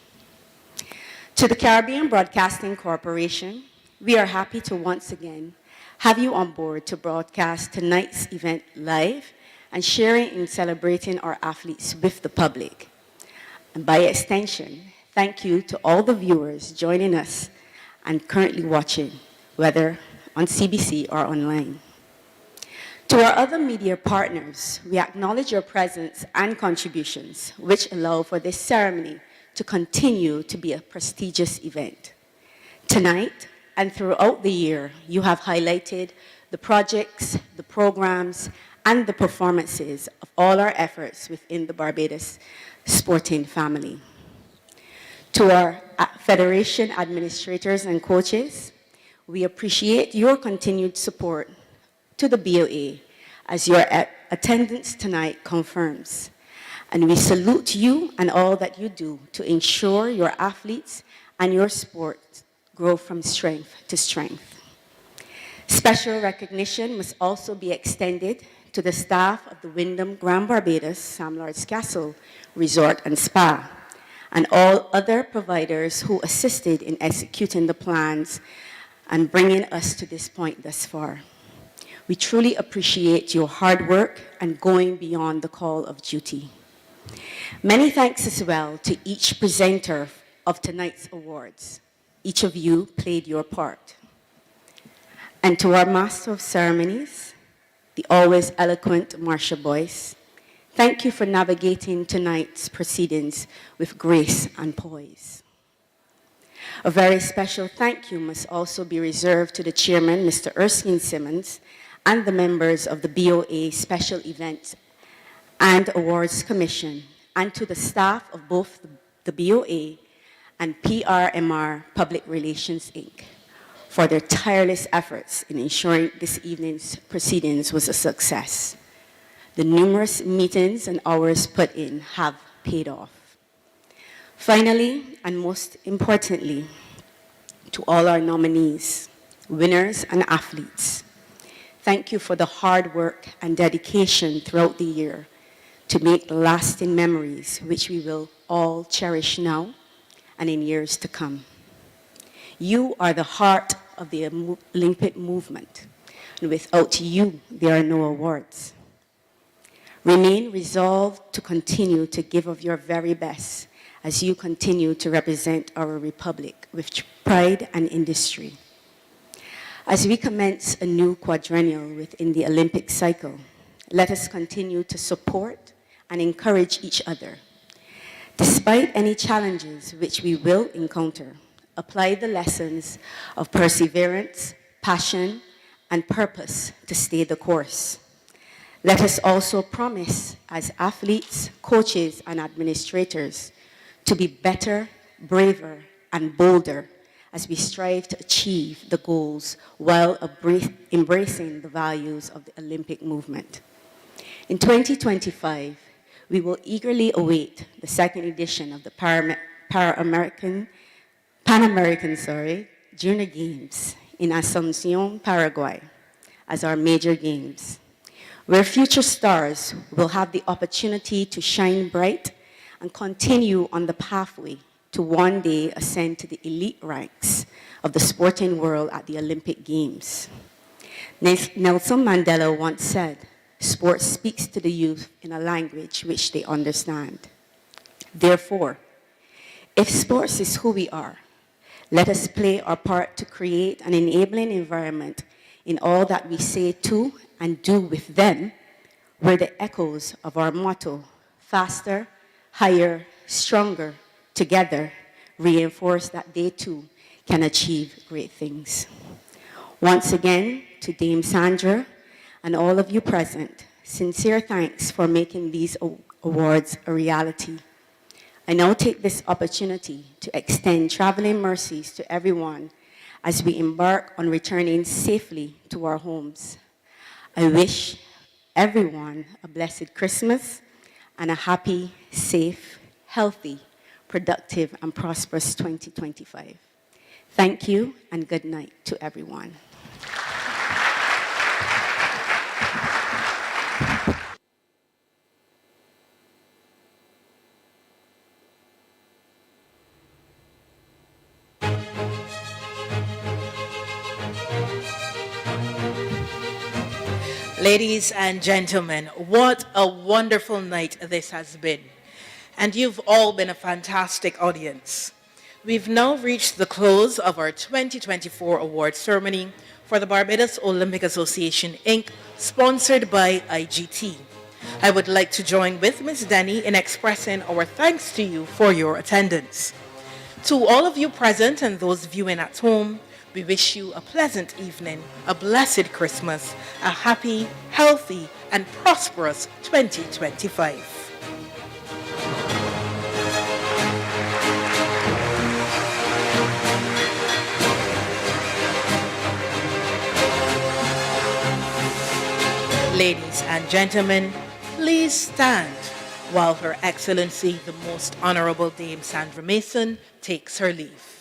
To the Caribbean Broadcasting Corporation, we are happy to once again have you on board to broadcast tonight's event live and sharing and celebrating our athletes with the public. And by extension, thank you to all the viewers joining us and currently watching, whether on CBC or online. To our other media partners, we acknowledge your presence and contributions, which allow for this ceremony to continue to be a prestigious event. Tonight and throughout the year, you have highlighted the projects, the programs, and the performances of all our efforts within the Barbados sporting family. To our Federation administrators and coaches, we appreciate your continued support to the BOA as your attendance tonight confirms. And we salute you and all that you do to ensure your athletes and your sport grow from strength to strength. Special recognition must also be extended to the staff of the Wyndham Grand Barbados Sam Lords Castle Resort and Spa, and all other providers who assisted in executing the plans and bringing us to this point thus far. We truly appreciate your hard work and going beyond the call of duty. Many thanks as well to each presenter of tonight's awards. Each of you played your part. And to our Master of Ceremonies, the always eloquent Marsha Boyce, thank you for navigating tonight's proceedings with grace and poise. A very special thank you must also be reserved to the Chairman, Mr. Erskine Simmons, and the members of the BOA Special Events and Awards Commission, and to the staff of both the BOA and PRMR Public Relations, Inc., for their tireless efforts in ensuring this evening's proceedings was a success. The numerous meetings and hours put in have paid off. Finally, and most importantly, to all our nominees, winners and athletes, thank you for the hard work and dedication throughout the year to make lasting memories which we will all cherish now and in years to come. You are the heart of the Olympic movement, and without you, there are no awards. Remain resolved to continue to give of your very best as you continue to represent our republic with pride and industry. As we commence a new quadrennial within the Olympic cycle, let us continue to support and encourage each other. Despite any challenges which we will encounter, apply the lessons of perseverance, passion, and purpose to stay the course. Let us also promise as athletes, coaches, and administrators to be better, braver, and bolder as we strive to achieve the goals while embracing the values of the Olympic movement. In 2025, we will eagerly await the second edition of the Pan American Junior Games in Asunción, Paraguay, as our major games, where future stars will have the opportunity to shine bright and continue on the pathway to one day ascend to the elite ranks of the sporting world at the Olympic Games. Nelson Mandela once said, "Sports speaks to the youth in a language which they understand." Therefore, if sports is who we are, let us play our part to create an enabling environment in all that we say to and do with them, where the echoes of our motto, faster, higher, stronger, together, reinforce that they too can achieve great things. Once again, to Dame Sandra and all of you present, sincere thanks for making these awards a reality. I now take this opportunity to extend traveling mercies to everyone as we embark on returning safely to our homes. I wish everyone a blessed Christmas and a happy, safe, healthy, productive, and prosperous 2025. Thank you and good night to everyone. Ladies and gentlemen, what a wonderful night this has been. And you've all been a fantastic audience. We've now reached the close of our 2024 award ceremony for the Barbados Olympic Association, Inc., sponsored by IGT. I would like to join with Ms. Denny in expressing our thanks to you for your attendance. To all of you present and those viewing at home, we wish you a pleasant evening, a blessed Christmas, a happy, healthy, and prosperous 2025. Ladies and gentlemen, please stand while Her Excellency, the Most Honorable Dame Sandra Mason, takes her leave.